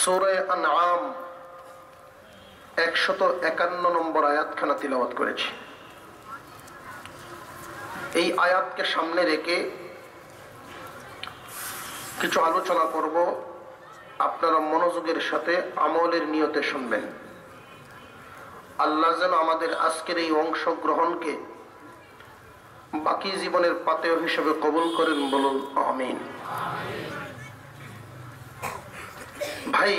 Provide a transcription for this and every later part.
সূরা আনআম 151 নম্বর আয়াতখানা তিলাওয়াত করেছি। এই আয়াতকে সামনে রেখে কিছু আলোচনা করব। আপনারা মনোযোগের সাথে আমলের নিয়তে শুনবেন। আল্লাহ যেন আমাদের আজকের এই অংশগ্রহণকে বাকি জীবনের পাথেয় হিসেবে কবুল করেন, বলুন আমিন। ভাই,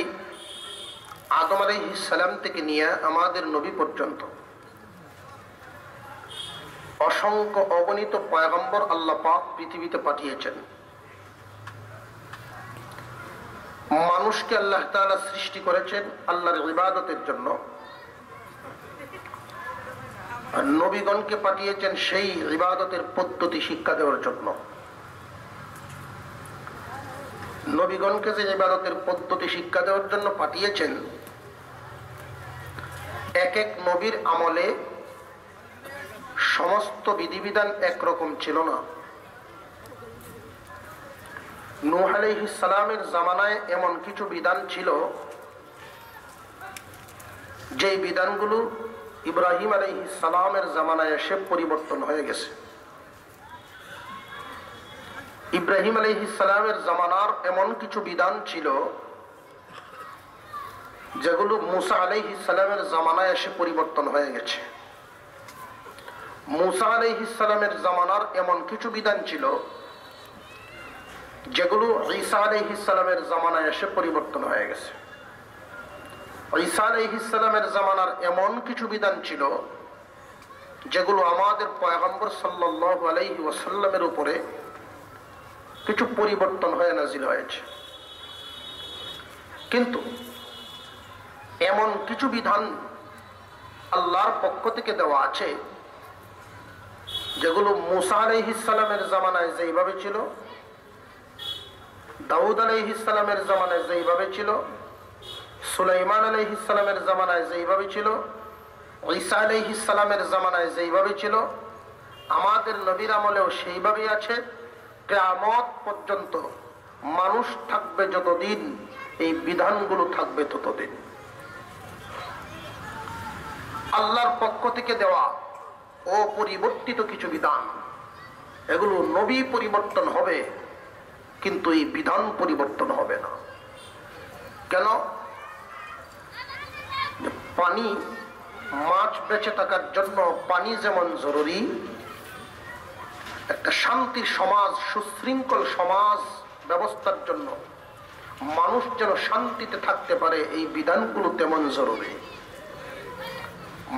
আদম আলাইহিস সালাম থেকে নিয়ে আমাদের নবী পর্যন্ত অসংখ্য অগণিত পয়গম্বর আল্লাহ পাক পৃথিবীতে পাঠিয়েছেন। মানুষকে আল্লাহ তাআলা সৃষ্টি করেছেন আল্লাহর ইবাদতের জন্য, আর নবীগণকে পাঠিয়েছেন সেই ইবাদতের পদ্ধতি শিক্ষা দেওয়ার জন্য। নবীগণকে যে ইবাদতের পদ্ধতি শিক্ষা দেওয়ার জন্য পাঠিয়েছেন, এক এক নবীর আমলে সমস্ত বিধিবিধান একরকম ছিল না। নূহ আলাইহিস সালামের জামানায় এমন কিছু বিধান ছিল যে বিধানগুলো ইব্রাহিম আলাইহিস সালামের জামানায় এসে পরিবর্তন হয়ে গেছে। ইব্রাহিম আলাইহিস সালামের জামানার এমন কিছু বিধান ছিল যেগুলো মুসা আলাইহিস সালামের জামানায় এসে পরিবর্তন হয়ে গেছে। মুসা আলাইহিস সালামের জামানার এমন কিছু বিধান ছিল যেগুলো ঈসা আলাইহিস সালামের জামানায় এসে পরিবর্তন হয়ে গেছে। ঈসা আলাইহিস সালামের জামানার এমন কিছু বিধান ছিল যেগুলো আমাদের পয়গম্বর সাল্লাল্লাহু আলাইহি ওয়াসাল্লামের উপরে কিছু পরিবর্তন হয়ে নাজিল হয়েছে। কিন্তু এমন কিছু বিধান আল্লাহর পক্ষ থেকে দেওয়া আছে যেগুলো মুসা আলাইহিস সালামের জামানায় যেইভাবে ছিল, দাউদ আলাইহিস সালামের জামানায় যেইভাবে ছিল, সুলাইমান আলাইহিস সালামের জামানায় যেইভাবে ছিল, ঈসা আলাইহিস সালামের জামানায় যেইভাবে ছিল, আমাদের নবীর আমলেও সেইভাবেই আছে। কিয়ামত পর্যন্ত মানুষ থাকবে যতদিন, এই বিধানগুলো থাকবে ততদিন। আল্লাহর পক্ষ থেকে দেওয়া অপরিবর্তিত কিছু বিধান, এগুলো নবী পরিবর্তন হবে কিন্তু এই বিধান পরিবর্তন হবে না। কেন? পানি, মাছ বেঁচে থাকার জন্য পানি যেমন জরুরি, একটা শান্তির সমাজ, সুশৃঙ্খল সমাজ ব্যবস্থার জন্য মানুষ যেন শান্তিতে থাকতে পারে, এই বিধানগুলো তেমন জরুরি।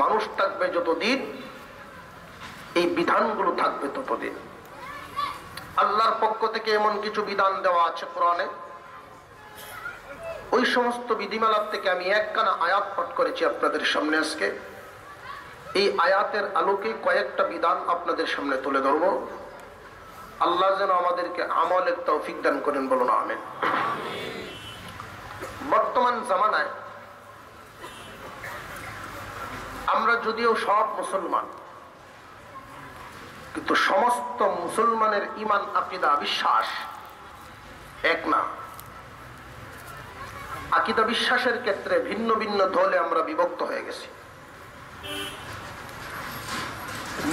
মানুষ থাকবে যতদিন, এই বিধানগুলো থাকবে ততদিন। আল্লাহর পক্ষ থেকে এমন কিছু বিধান দেওয়া আছে কোরআনে। ওই সমস্ত বিধিমালার থেকে আমি একখানা আয়াত পাঠ করেছি আপনাদের সামনে আজকে। এই আয়াতের আলোকে কয়েকটা বিধান আপনাদের সামনে তুলে ধরব। আল্লাহ যেন আমাদেরকে আমলের তৌফিক দান করেন, বলুন আমিন। বর্তমান জামানায় আমরা যদিও সব মুসলমান, কিন্তু সমস্ত মুসলমানের ঈমান, আকীদা, বিশ্বাস এক না। আকীদা বিশ্বাসের ক্ষেত্রে ভিন্ন ভিন্ন দলে আমরা বিভক্ত হয়ে গেছি।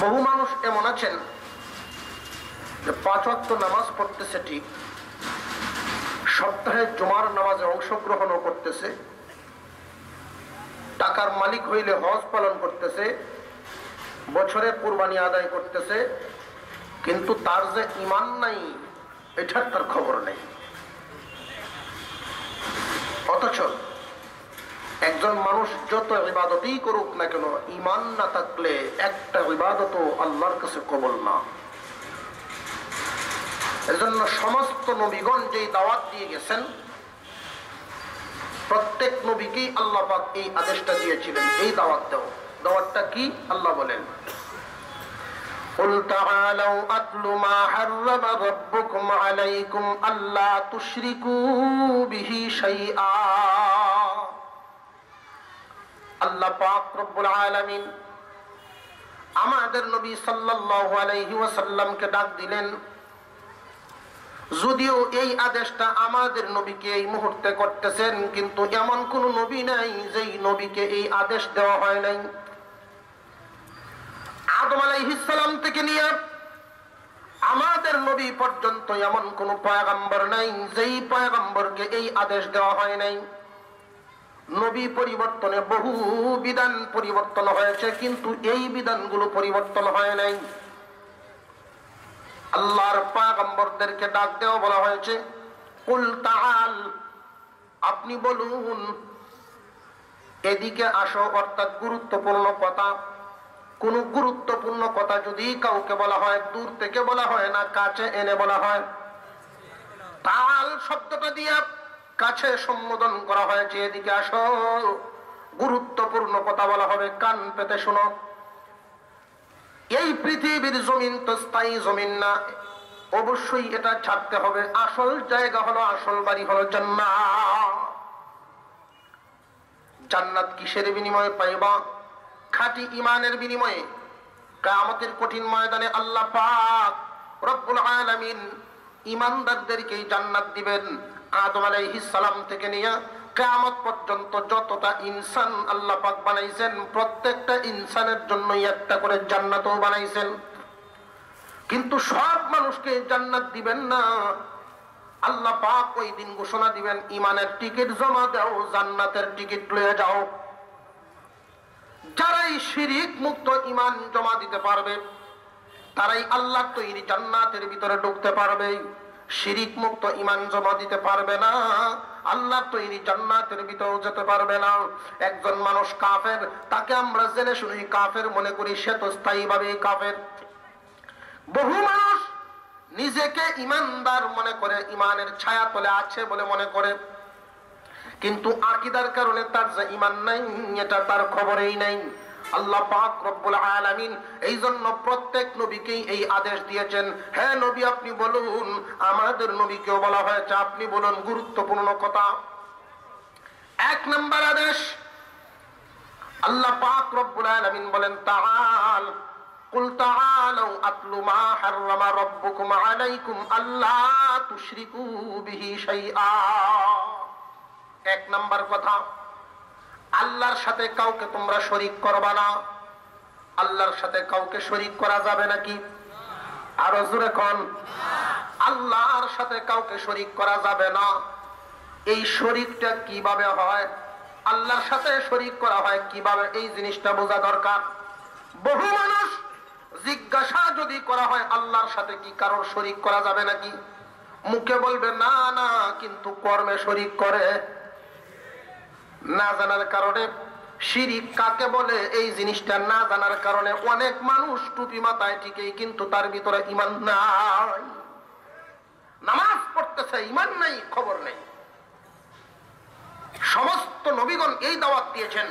বহু মানুষ এমন আছেন যে 5 ওয়াক্ত নামাজ পড়তেছে ঠিক, সপ্তাহে জুমার নামাজে অংশগ্রহণও করতেছে, টাকার মালিক হইলে হজ পালন করতেছে, বছরে কুরবানি আদায় করতেছে, কিন্তু তার যে ঈমান নাই এটার তার খবর নেই। অথচ একজন মানুষ যত ইবাদতই করুক না কেন, ঈমান না থাকলে একটা ইবাদতও আল্লাহর কাছে কবুল না। এজন্য সমস্ত নবীগণ যেই দাওয়াত দিয়ে গেছেন, প্রত্যেক নবীকেই আল্লাহ পাক এই আদেশটা দিয়েছিলেন, এই দাওয়াত দাও। দাওয়াতটা কি? আল্লাহ বলেন, قُلْ تَعَالَوْا أَتْلُ مَا حَرَّمَ رَبُّكُمْ عَلَيْكُمْ أَلَّا تُشْرِكُوا بِهِ شَيْئًا। আল্লাহ পাক রব্বুল আলামিন আমাদের নবী সাল্লাল্লাহু আলাইহি ওয়াসাল্লামকে ডাক দিলেন, যদিও এই আদেশটা আমাদের নবীকে এই মুহূর্তে করতেছেন, কিন্তু এমন কোন নবী নাই যেই নবীকে এই আদেশ দেওয়া হয় নাই। আদম আলাইহিস সালাম থেকে নিয়ে আমাদের নবী পর্যন্ত এমন কোন পয়গম্বর নাই যেই পয়গম্বরকে এই আদেশ দেওয়া হয় নাই। নবী পরিবর্তনে বহু বিধান পরিবর্তন হয়েছে, কিন্তু এই বিধানগুলো পরিবর্তন হয় নাই। আল্লাহর পয়গম্বরদেরকে ডাক দেওয়া বলা হয়েছে, কুল তাআল, আপনি বলুন, এদিকে আসো। অর্থাৎ গুরুত্বপূর্ণ কথা, কোন গুরুত্বপূর্ণ কথা যদি কাউকে বলা হয়, দূর থেকে বলা হয় না, কাছে এনে বলা হয়। তাআল শব্দটা দিয়ে কাছে সম্বোধন করা হয়েছে, এদিকে আসো, গুরুত্বপূর্ণ কথা বলা হবে, কান পেতে শোনো। এই পৃথিবীর জমিন তো স্থায়ী জমিন না, অবশ্যই এটা ছাড়তে হবে। আসল জায়গা হলো, আসল বাড়ি হলো জান্নাত। জান্নাত কিসের বিনিময়ে পাইবা? খাঁটি ঈমানের বিনিময়ে। কিয়ামতের কঠিন ময়দানে আল্লাহ পাক রব্বুল আলামিন ঈমানদারদেরকে জান্নাত দিবেন। আদম আলাইহিস সালাম থেকে নিয়ে কিয়ামত পর্যন্ত যতটা ইনসান আল্লাহ পাক বানাইছেন, প্রত্যেকটা ইনসানের জন্য একটা করে জান্নাতও বানাইছেন। কিন্তু সব মানুষকে জান্নাত দিবেন না। আল্লাহ পাক ওই দিন ঘোষণা দিবেন, ঈমানের টিকিট জমা দাও, জান্নাতের টিকিট লয়ে যাও। যারাই শিরিক মুক্ত ঈমান জমা দিতে পারবে, তারাই আল্লাহর তৈরি জান্নাতের ভিতরে ঢুকতে পারবে। শিরিক মুক্ত ঈমান জমা দিতে পারবে না, আল্লাহর তৈরি জান্নাতের ভিতরে যেতে পারবে না। একজন মানুষ কাফের, তাকে আমরা জেনে শুনে কাফের মনে করি, সে তো স্থায়ীভাবে কাফের। বহু মানুষ নিজেকে ঈমানদার মনে করে, ঈমানের ছায়া তলে আছে বলে মনে করে, কিন্তু আকীদার কারণে তার যে ঈমান নাই, এটা তার খবরেই নাই। আল্লাহ পাক রব্বুল আলামিন এই জন্য প্রত্যেক নবীকেই এই আদেশ দিয়েছেন, হ্যাঁ নবী আপনি বলুন। আমাদের নবীকেও বলা হয়েছে, আপনি বলুন গুরুত্বপূর্ণ কথা। এক নম্বর আদেশ, আল্লাহ পাক রব্বুল আলামিন বলেন, তাআল কুল তাআলাউ আতলু মা হাররামা রাব্বুকুম আলাইকুম আল্লা তুশরিকু বিহি শাইআ। এক নাম্বার কথা, আল্লাহর সাথে কাউকে তোমরা শরীক করবা না। আল্লাহর সাথে কাউকে শরীক করা যাবে নাকি? আরো জোরে কোন, আল্লাহর সাথে কাউকে শরীক করা যাবে না। এই শরীকটা কিভাবে হয়, আল্লাহর সাথে শরীক করা হয় কিভাবে, এই জিনিসটা বোঝা দরকার। বহু মানুষ জিজ্ঞাসা যদি করা হয় আল্লাহর সাথে কি কারোর শরীক করা যাবে নাকি, মুখে বলবে না না, কিন্তু কর্মে শরীক করে। না জানার কারণে শিরিক কাকে বলে, এই জিনিসটা না জানার কারণে অনেক মানুষ টুপি মাথায় ঠিকই, কিন্তু তার ভিতরে ঈমান নাই। নামাজ পড়তেছে, ঈমান নাই, খবর নেই। সমস্ত নবীগণ এই দাওয়াত দিয়েছেন,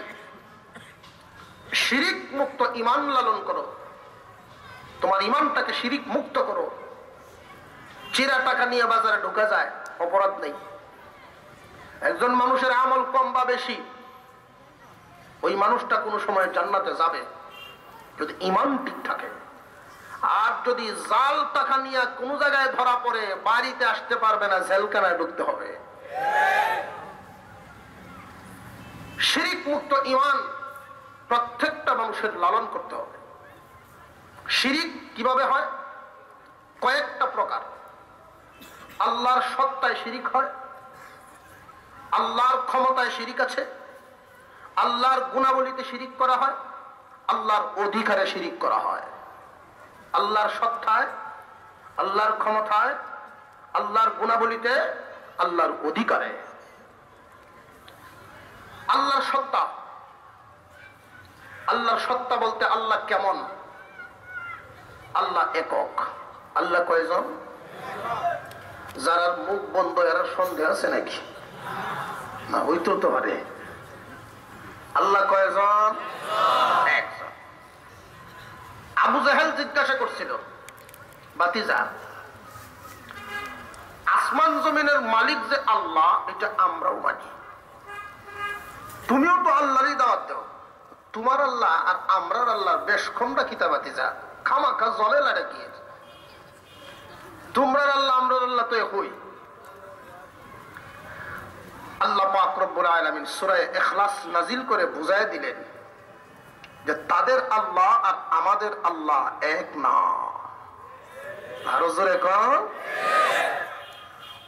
শিরিক মুক্ত ঈমান লালন করো, তোমার ঈমানটাকে শিরিক মুক্ত করো। চিরা টাকা নিয়ে বাজারে ঢোকা যায়, অপরাধ নেই। একজন মানুষের আমল কম বা বেশি, ওই মানুষটা কোনো সময় জান্নাতে যাবে যদি ঈমান ঠিক থাকে। আর যদি জাল টাকা নিয়ে কোন জায়গায় ধরা পড়ে, বাড়িতে আসতে পারবে না, জেলখানায় ঢুকতে হবে। শিরিক মুক্ত ঈমান প্রত্যেকটা মানুষের লালন করতে হবে। শিরিক কিভাবে হয়? কয়েকটা প্রকার। আল্লাহর সত্তায় শিরিক হয়, আল্লাহর ক্ষমতায় শিরিক আছে, আল্লাহর গুণাবলীতে শিরিক করা হয়, আল্লাহর অধিকারে শিরিক করা হয়। আল্লাহর সত্তায়, আল্লাহর ক্ষমতায়, আল্লাহর গুণাবলীতে, আল্লাহর অধিকারে। আল্লাহর সত্তা, আল্লাহর সত্তা বলতে আল্লাহ কেমন? আল্লাহ একক। আল্লাহ কয়জন? যারা মুখ বন্ধ, এরা সন্দেহ আছে নাকি? না, হইতেও তো পারে। আল্লাহ কয়জন? একজন। আবু জাহেল জিজ্ঞাসা করছিল, বাতিজা, আসমান জমিনের মালিক যে আল্লাহ, এটা আমরাও মানি, তুমিও তো আল্লাহরই দাওয়াত দাও, তোমার আল্লাহ আর আমরার আল্লাহর বেশ কমটা কিতা বাতিজা, খামাখা জলে লাগে কি? তোমরা আল্লাহ আমরা আল্লাহ তো একই। আল্লাহ পাক রব্বুল আলামিন সূরা ইখলাস নাজিল করে বুঝায় দিলেন যে তাদের আল্লাহ আর আমাদের আল্লাহ এক না। আরো জোরে কোন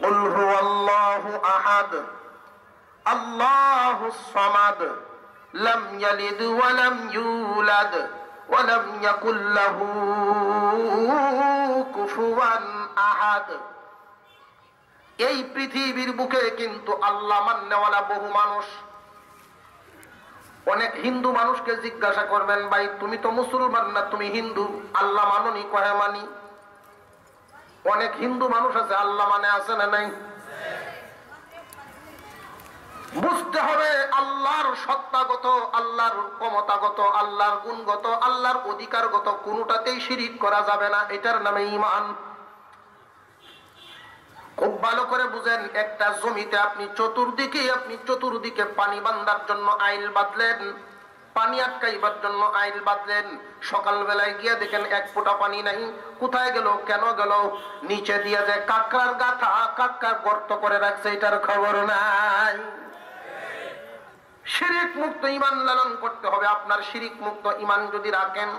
কুল হুয়াল্লাহু আহাদ আল্লাহুস সামাদ লাম ইয়ালিদ ওয়া লাম ইউলাদ ওয়া লাম ইয়াকুল লাহু কুফুয়ান আহাদ। এই পৃথিবীর বুকে কিন্তু আল্লাহ মাননেওয়ালা বহু মানুষ। অনেক হিন্দু মানুষকে জিজ্ঞাসা করবেন, ভাই তুমি তো মুসলমান না, তুমি হিন্দু, আল্লাহ মাননি? কহে মানি। অনেক হিন্দু মানুষ আছে আল্লাহ মানে, আছে না নাই? বুঝতে হবে আল্লাহর সত্তাগত, আল্লাহর ক্ষমতাগত, আল্লাহর গুণগত, আল্লাহর অধিকারগত কোনটাতেই শিরিক করা যাবে না। এটার নামে ঈমান। খুব ভালো করে বুঝেন, একটা জমিতে আপনি চতুর্দিকে পানি বান্ধার জন্য আইল বাঁধলেন, পানি আটকাইবার জন্য আইল বাঁধলেন। সকালবেলায় গিয়ে দেখেন এক ফোঁটা পানি নাই। কোথায় গেল, কেন গেল? নিচে দিয়ে যে কাকড়ার গাথা, কাকড়া গর্ত করে রাখছে, এটার খবর নাই। শিরিক মুক্ত ঈমান লালন করতে হবে। আপনার শিরিক মুক্ত ঈমান যদি রাখেন,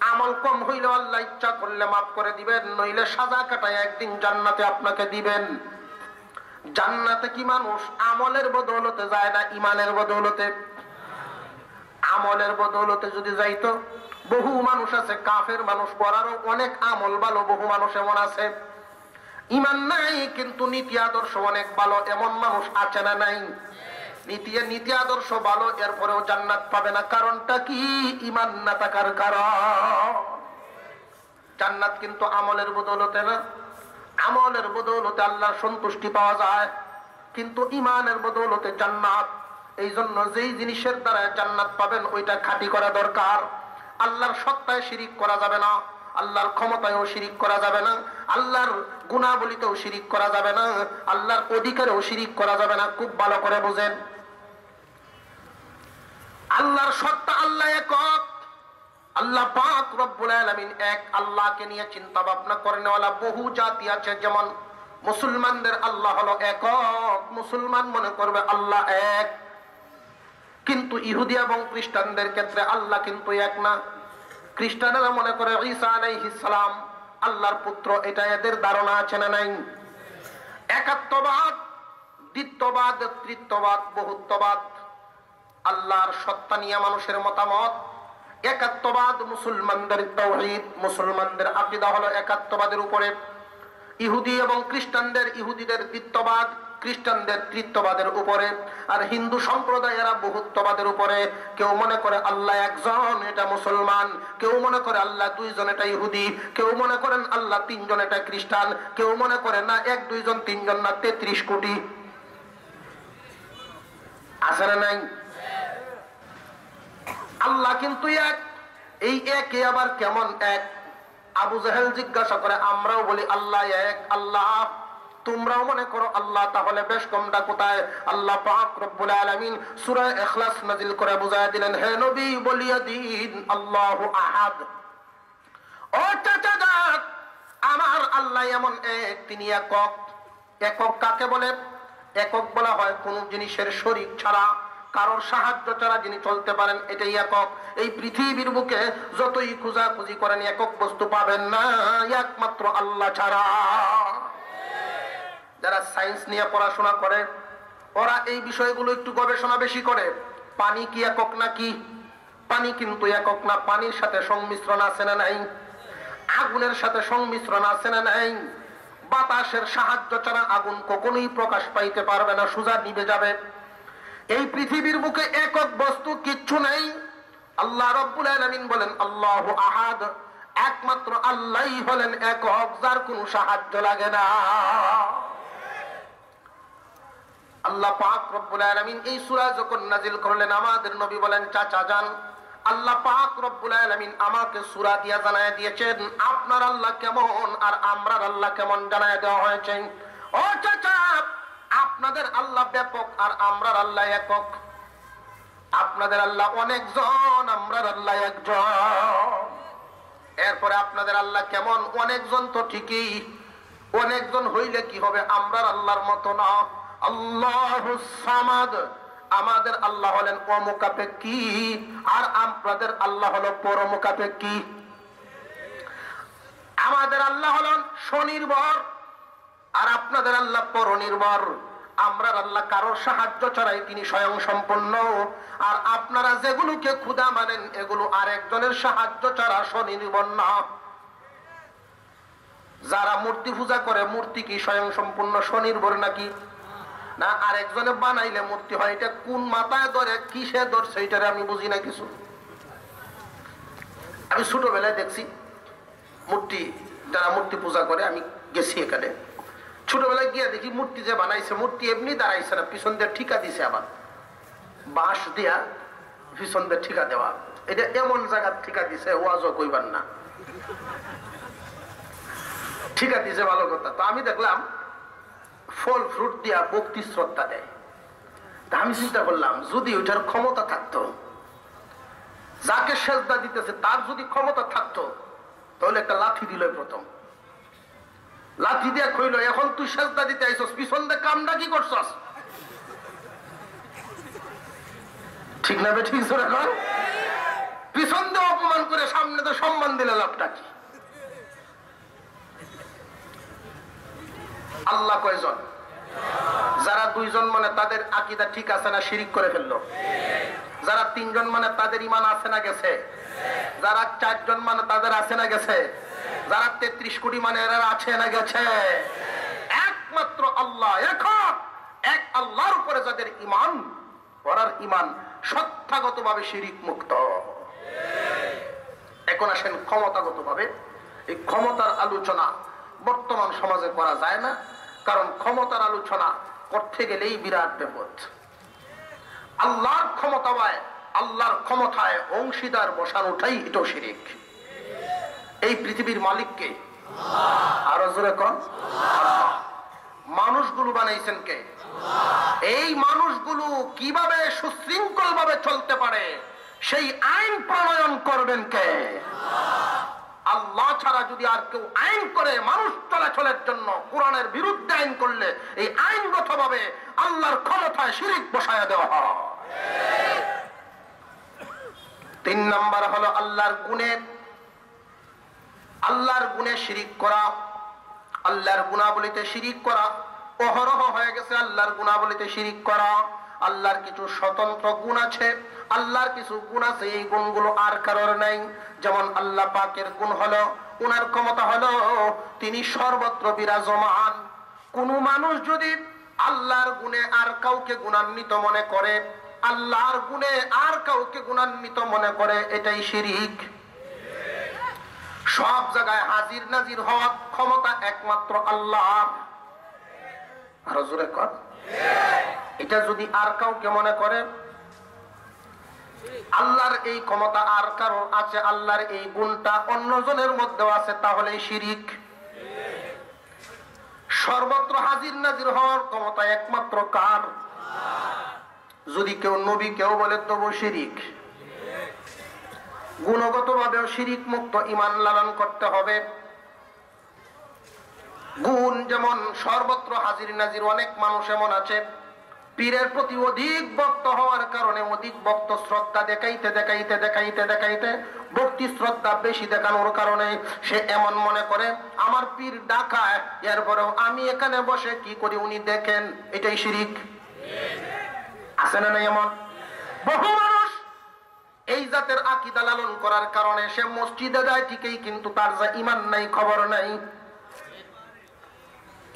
আমল কম হইলেও আল্লাহ ইচ্ছা করলে মাফ করে দিবেন, নইলে সাজা কাটায় একদিন জান্নাতে আপনাকে দিবেন। জান্নাতে কি মানুষ আমলের বদৌলতে যায় না, ঈমানের বদৌলতে? আমলের বদৌলতে যদি যাইতো, বহু মানুষ আছে কাফের মানুষ, করারও অনেক আমল ভালো, বহু মানুষ এমন আছে। ঈমান নাই কিন্তু নীতি আদর্শ অনেক ভালো, এমন মানুষ আছে না নাই? নীতি আদর্শ ভালো, এরপরেও জান্নাত পাবে না। কারণটা কি? ঈমান না থাকার কারণ। জান্নাত কিন্তু আমলের বদৌলতে না। আমলের বদৌলতে আল্লাহর সন্তুষ্টি পাওয়া যায়, কিন্তু ঈমানের বদৌলতে জান্নাত। এই জন্য যেই জিনিসের দ্বারা জান্নাত পাবেন ওইটা খাঁটি করা দরকার। আল্লাহর সত্তায় শিরিক করা যাবে না, আল্লাহর ক্ষমতায়ও শিরিক করা যাবে না, আল্লাহর গুণাবলীতেও শিরিক করা যাবে না, আল্লাহর অধিকারেও শিরিক করা যাবে না। খুব ভালো করে বুঝেন, আল্লাহর সত্তা, আল্লাহ একক, আল্লাহ পাক রব্বুল আলামিন এক। আল্লাহকে নিয়ে চিন্তা ভাবনা করেনওয়ালা বহু জাতি আছে। যেমন মুসলমানদের আল্লাহ হলো একক, মুসলমান মনে করবে আল্লাহ এক। কিন্তু ইহুদি এবং খ্রিস্টানদের ক্ষেত্রে আল্লাহ কিন্তু এক না। খ্রিস্টানেরা মনে করে ঈসা আলাইহিস সালাম আল্লাহর পুত্র, এটা এদের ধারণা আছে না নাই? একাত্মবাদ, দ্বিত্ববাদ, তৃতীয়বাদ, বহুত্ববাদ, আল্লাহর সত্তা নিয়ে মানুষের মতামত। একাত্মবাদ মুসলমানদের তাওহীদ, মুসলমানদের আকীদা হলো একাত্মবাদের উপরে। ইহুদি এবং খ্রিস্টানদের, ইহুদিদের দ্বিত্ববাদ, খ্রিস্টানদের তৃতীয়বাদের উপরে। আর হিন্দু সম্প্রদায়েরা বহুত্ববাদের উপরে। কেউ মনে করে আল্লাহ একজন, এটা মুসলমান। কেউ মনে করে আল্লাহ দুইজন, এটা ইহুদি। কেউ মনে করেন আল্লাহ তিনজন, এটা খ্রিস্টান। কেউ মনে করে না এক দুইজন তিনজন না 33 কোটি। আছে না নাই? আল্লাহ কিন্তু এক। এই একে আবার কেমন এক? আবু জাহেল জিজ্ঞাসা করে, আমরাও বলি আল্লাহ এক। আল্লাহ, তোমরাও মনে করো আল্লাহ, তাহলে বেশ কমটা কোথায়? আল্লাহ পাক রব্বুল আলামিন সূরা ইখলাস নাযিল করে বুঝায় দিলেন, হে নবী বলিয়া দিন আল্লাহু আহাদ। ও চাচা, আমার আল্লাহ এমন এক, তিনি একক। একক কাকে বলে? একক বলা হয় কোন জিনিসের শরীক ছাড়া, কারোর সাহায্য ছাড়া যিনি চলতে পারেন, এটাই একক। এই পৃথিবীর বুকে যতই খোঁজাখুঁজি করেন একক বস্তু পাবেন না, একমাত্র আল্লাহ ছাড়া। যারা সায়েন্স নিয়ে পড়াশোনা করে, ওরা এই বিষয়গুলো একটু গবেষণা বেশি করে। পানি কি একক নাকি? পানি কিন্তু একক না। পানির সাথে সংমিশ্রণ আছে না নাই? আগুনের সাথে সংমিশ্রণ আছে না নাই? বাতাসের সাহায্য ছাড়া আগুন কখনোই প্রকাশ পাইতে পারবে না, সোজা নিভে যাবে। এই পৃথিবীর বুকে একক বস্তু কিচ্ছু নেই। আল্লাহ রাব্বুল আলামিন বলেন আল্লাহু আহাদ, একমাত্র আল্লাহই হলেন একক, যার কোনো সাহায্য লাগে না। আল্লাহ পাক রব্বুল আলামিন এই সূরা যখন নাযিল করলেন, আমাদের নবী বলেন, চাচা যান, আল্লাহ পাক রব্বুল আলামিন আমাকে সূরা দিয়া জানায় দিয়েছেন আপনার আল্লাহ কেমন আর আমরার আল্লাহ কেমন জানায় দেওয়া হয়েছে। ও চাচা, আপনাদের আল্লাহ ব্যাপক আর আমরার আল্লাহ একক। আপনাদের আল্লাহ অনেকজন, আমরার আল্লাহ একজন। এরপরে আপনাদের আল্লাহ কেমন? অনেকজন তো ঠিকই, অনেকজন হইলে কি হবে? আমরা আল্লাহর মতো না। আল্লাহুস সামাদ, আমাদের আল্লাহ হলেন অমুখাপেক্ষী, আর আপনাদের আল্লাহ হলো পরমুখাপেক্ষী। আমাদের আল্লাহ হলেন স্বনির্ভর, আর আপনাদের আল্লাহ পরনির্ভর। আমরা আল্লাহ কারোর সাহায্য ছাড়াই তিনি স্বয়ং সম্পন্ন, আর আপনারা যেগুলোকে খোদা মানেন এগুলো আরেকজনের সাহায্য ছাড়া স্বনির্ভর না। যারা মূর্তি পূজা করে, মূর্তি কি স্বয়ং সম্পূর্ণ স্বনির্ভর নাকি? না, আরেকজনে বানাইলে মূর্তি হয়। এটা কোন মাথায় ধরে, কিসে ধরছে, এটারে আমি বুঝি না কিছু। আমি ছোটবেলায় দেখছি মূর্তি, যারা মূর্তি পূজা করে, আমি গেছি এখানে, ছোটবেলায় গিয়ে দেখি মূর্তি যে বানাইছে, মূর্তি এমনি দাঁড়াইছে না, পিছন দিয়ে ঠিকা দিছে, আবার বাঁশ দিয়া পিছন দিয়ে ঠিকা দেওয়া। এটা এমন জায়গার ঠিকা দিছে, ওয়াজও কইবার না, ঠিকা দিছে, ভালো কথা। তো আমি দেখলাম ফল ফ্রুট দিয়া ভক্তি শ্রদ্ধা দেয়। তা আমি চিন্তা করলাম, যদি ওইটার ক্ষমতা থাকতো, যাকে সেজদা দিতেছে তার যদি ক্ষমতা থাকতো, তাহলে একটা লাঠি দিল, প্রথম লাঠি দিয়া কইল, এখন তুই সেজদা দিতে আইছস, পিছন দিয়ে কামটা কি করছস? ঠিক না বে? ঠিক করে কর। পিছন দিয়ে অপমান করে সামনে তো সম্মান দিলে লাভটা কি? আল্লাহ কয়জন? যারা দুইজন মানে তাদের আকীদা ঠিক আছে না শিরিক করে ফেললো? যারা তিনজন মানে তাদের ঈমান আছে না গেছে? যারা চারজন মানে তাদের আছে না গেছে? যারা 33 কোটি মানে এরা আছে না গেছে? একমাত্র আল্লাহ একক, এক আল্লাহর উপরে যাদের ঈমান, ওরার ঈমান সত্যাগত ভাবে শিরিক মুক্ত। এখন আসেন ক্ষমতাগত ভাবে। এই ক্ষমতার আলোচনা বর্তমান সমাজে করা যায় না, কারণ ক্ষমতার আলোচনা করতে গেলেই বিরাট বিপদ। আল্লাহর ক্ষমতায়, আল্লাহর ক্ষমতায় অংশীদার বসানোটাই এটাও শিরিক। এই পৃথিবীর মালিককে, আরো জোরে কোন? মানুষগুলো বানাইছেন কে? এই মানুষগুলো কিভাবে সুশৃঙ্খল ভাবে চলতে পারে সেই আইন প্রণয়ন করবেন কে? আল্লাহ ছাড়া যদি আর কেউ আইন করে মানুষ চলাচলের জন্য, কোরআনের বিরুদ্ধে আইন করলে এই আইনগত ভাবে আল্লাহর ক্ষমতায় শিরিক বসায় দেওয়া হয়। 3 নাম্বার হলো আল্লাহর গুণে, আল্লাহর গুণে শিরিক করা। আল্লাহর গুণাবলীতে শিরিক করা অহরহ হয়ে গেছে। আল্লাহর গুণাবলীতে শিরিক করা। আল্লাহর কিছু স্বতন্ত্র গুণ আছে, আল্লাহর কিছু গুণ আছে, এই গুণগুলো আর কারোর নাই। যেমন আল্লাহ পাকের গুণ হলো, উনার ক্ষমতা হলো তিনি সর্বত্র বিরাজমান। কোন মানুষ যদি আল্লাহর গুণে আর কাউকে গুণান্বিত মনে করে, আল্লাহর গুণে আর কাউকে গুণান্বিত মনে করে, এটাই শিরিক। সব জায়গায় হাজির নাজির হওয়ার ক্ষমতা একমাত্র আল্লাহ। আরো জোরে কর। এটা যদি আর কাউকে মনে করে, আল্লাহর এই ক্ষমতা আর কারো আছে, আল্লাহর এই গুণটা অন্যজনের মধ্যেও আছে, তাহলে শিরিক। সর্বত্র হাজির নাজির হওয়ার ক্ষমতা একমাত্র কার? যদি কেউ নবী কেউ বলে তবু শিরিক। গুণগত ভাবেও শিরিক মুক্ত ঈমান লালন করতে হবে। গুণ যেমন সর্বত্র হাজির নাজির, অনেক মানুষ এমন আছে পীরের প্রতি অধিক ভক্ত হওয়ার কারণে, অধিক ভক্ত শ্রদ্ধা দেখাইতে দেখাইতে দেখাইতে দেখাইতে ভক্তি শ্রদ্ধা বেশি দেখানোর কারণে সে এমন মনে করে আমার পীর ডাকায়, এরপরেও আমি এখানে বসে কি করি উনি দেখেন। এটাই শিরিক। আছে না নাই? এমন বহু মানুষ এই জাতের আকীদা লালন করার কারণে সে মসজিদে যায় ঠিকই, কিন্তু তার যা ঈমান নাই, খবর নাই।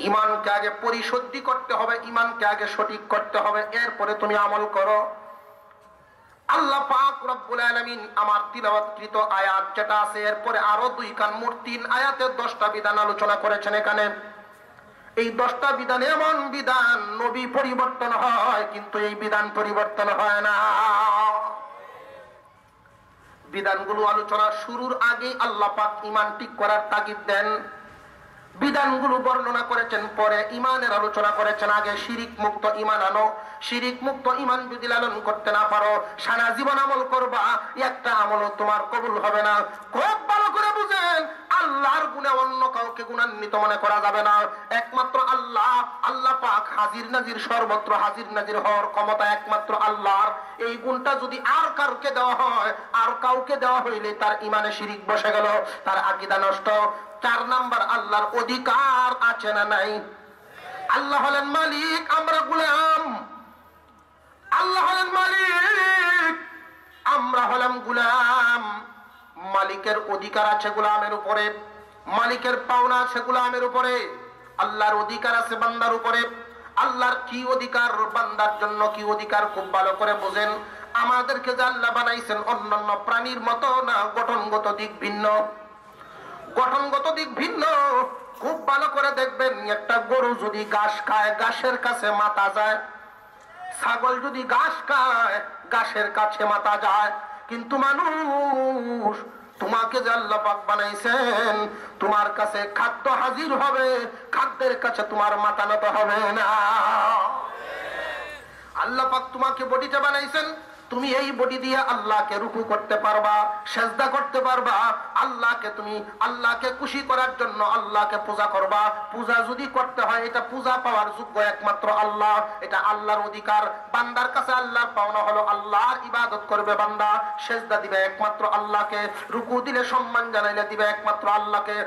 ঈমানকে আগে পরিশুদ্ধি করতে হবে, ঈমানকে আগে সঠিক করতে হবে, এরপরে তুমি আমল করো। আল্লাহ পাক রব্বুল আলামিন আমার তিলাওয়াতকৃত আয়াত যেটা আছে, এরপরে আরো 2 কান মোট 3 আয়াতে 10টা বিধান আলোচনা করেছেন এখানে। এই 10টা বিধান এমন বিধান, নবী পরিবর্তন হয় কিন্তু এই বিধান পরিবর্তন হয় না। বিধানগুলো আলোচনা শুরুর আগে আল্লাহ পাক ঈমান ঠিক করার তাগিদ দেন। বিধানগুলো বর্ণনা করেছেন, পরে ইমানের আলোচনা করেছেন। আগে শিরিক মুক্ত ইমান আনো। শিরিক মুক্ত ইমান যদি লালন করতে না পারো, সারা জীবন আমল করবা, একটা আমলও তোমার কবুল হবে না। খুব ভালো করে বুঝেন, আল্লাহর গুণে অন্য কাউকে গুণান্বিত মনে করা যাবে না। একমাত্র আল্লাহ, আল্লাহ পাক হাজির নাজির, সর্বত্র হাজির নাজির হওয়ার ক্ষমতা একমাত্র আল্লাহর। এই গুণটা যদি আর কাউকে দেওয়া হয়, আর কাউকে দেওয়া হইলে তার ইমানে শিরিক বসে গেল, তার আকীদা নষ্ট। 4 নাম্বার, আল্লাহর অধিকার আছে না নাই? আল্লাহ হলেন মালিক, আমরা গোলাম। আল্লাহ হলেন মালিক, আমরা হলাম গোলাম। মালিকের অধিকার আছে গোলামের উপরে, মালিকের পাওনা আছে গোলামের উপরে। আল্লাহর অধিকার আছে বান্দার উপরে। আল্লাহর কি অধিকার, বান্দার জন্য কি অধিকার, খুব ভালো করে বোঝেন। আমাদেরকে যে আল্লাহ বানাইছেন অন্যান্য প্রাণীর মতো না, গঠনগত দিক ভিন্ন। গঠনগত দিক ভিন্ন। খুব ভালো করে দেখবেন, একটা গরু যদি ঘাস খায়, ঘাসের কাছে মাথা যায়। ছাগল যদি ঘাস খায়, ঘাসের কাছে মাথা যায়। কিন্তু মানুষ, তোমাকে যে আল্লাহ পাক বানাইছেন, তোমার কাছে খাদ্য হাজির হবে, খাদ্যের কাছে তোমার মাথা নত হবে না। আল্লাহ পাক তোমাকে বডিটা বানাইছেন, তুমি এই বডি দিয়ে আল্লাহকে রুকু করতে পারবা, সেজদা করতে পারবা। আল্লাহকে তুমি, আল্লাহকে খুশি করার জন্য আল্লাহকে পূজা করবা। পূজা যদি করতে হয়, এটা পূজা পাওয়ার যোগ্য একমাত্র আল্লাহ। এটা আল্লাহর অধিকার। বান্দার কাছে আল্লাহর পাওনা হলো আল্লাহর ইবাদত করবে বান্দা, সেজদা দিবে একমাত্র আল্লাহকে, রুকু দিলে সম্মান জানাইলে দিবে একমাত্র আল্লাহকে,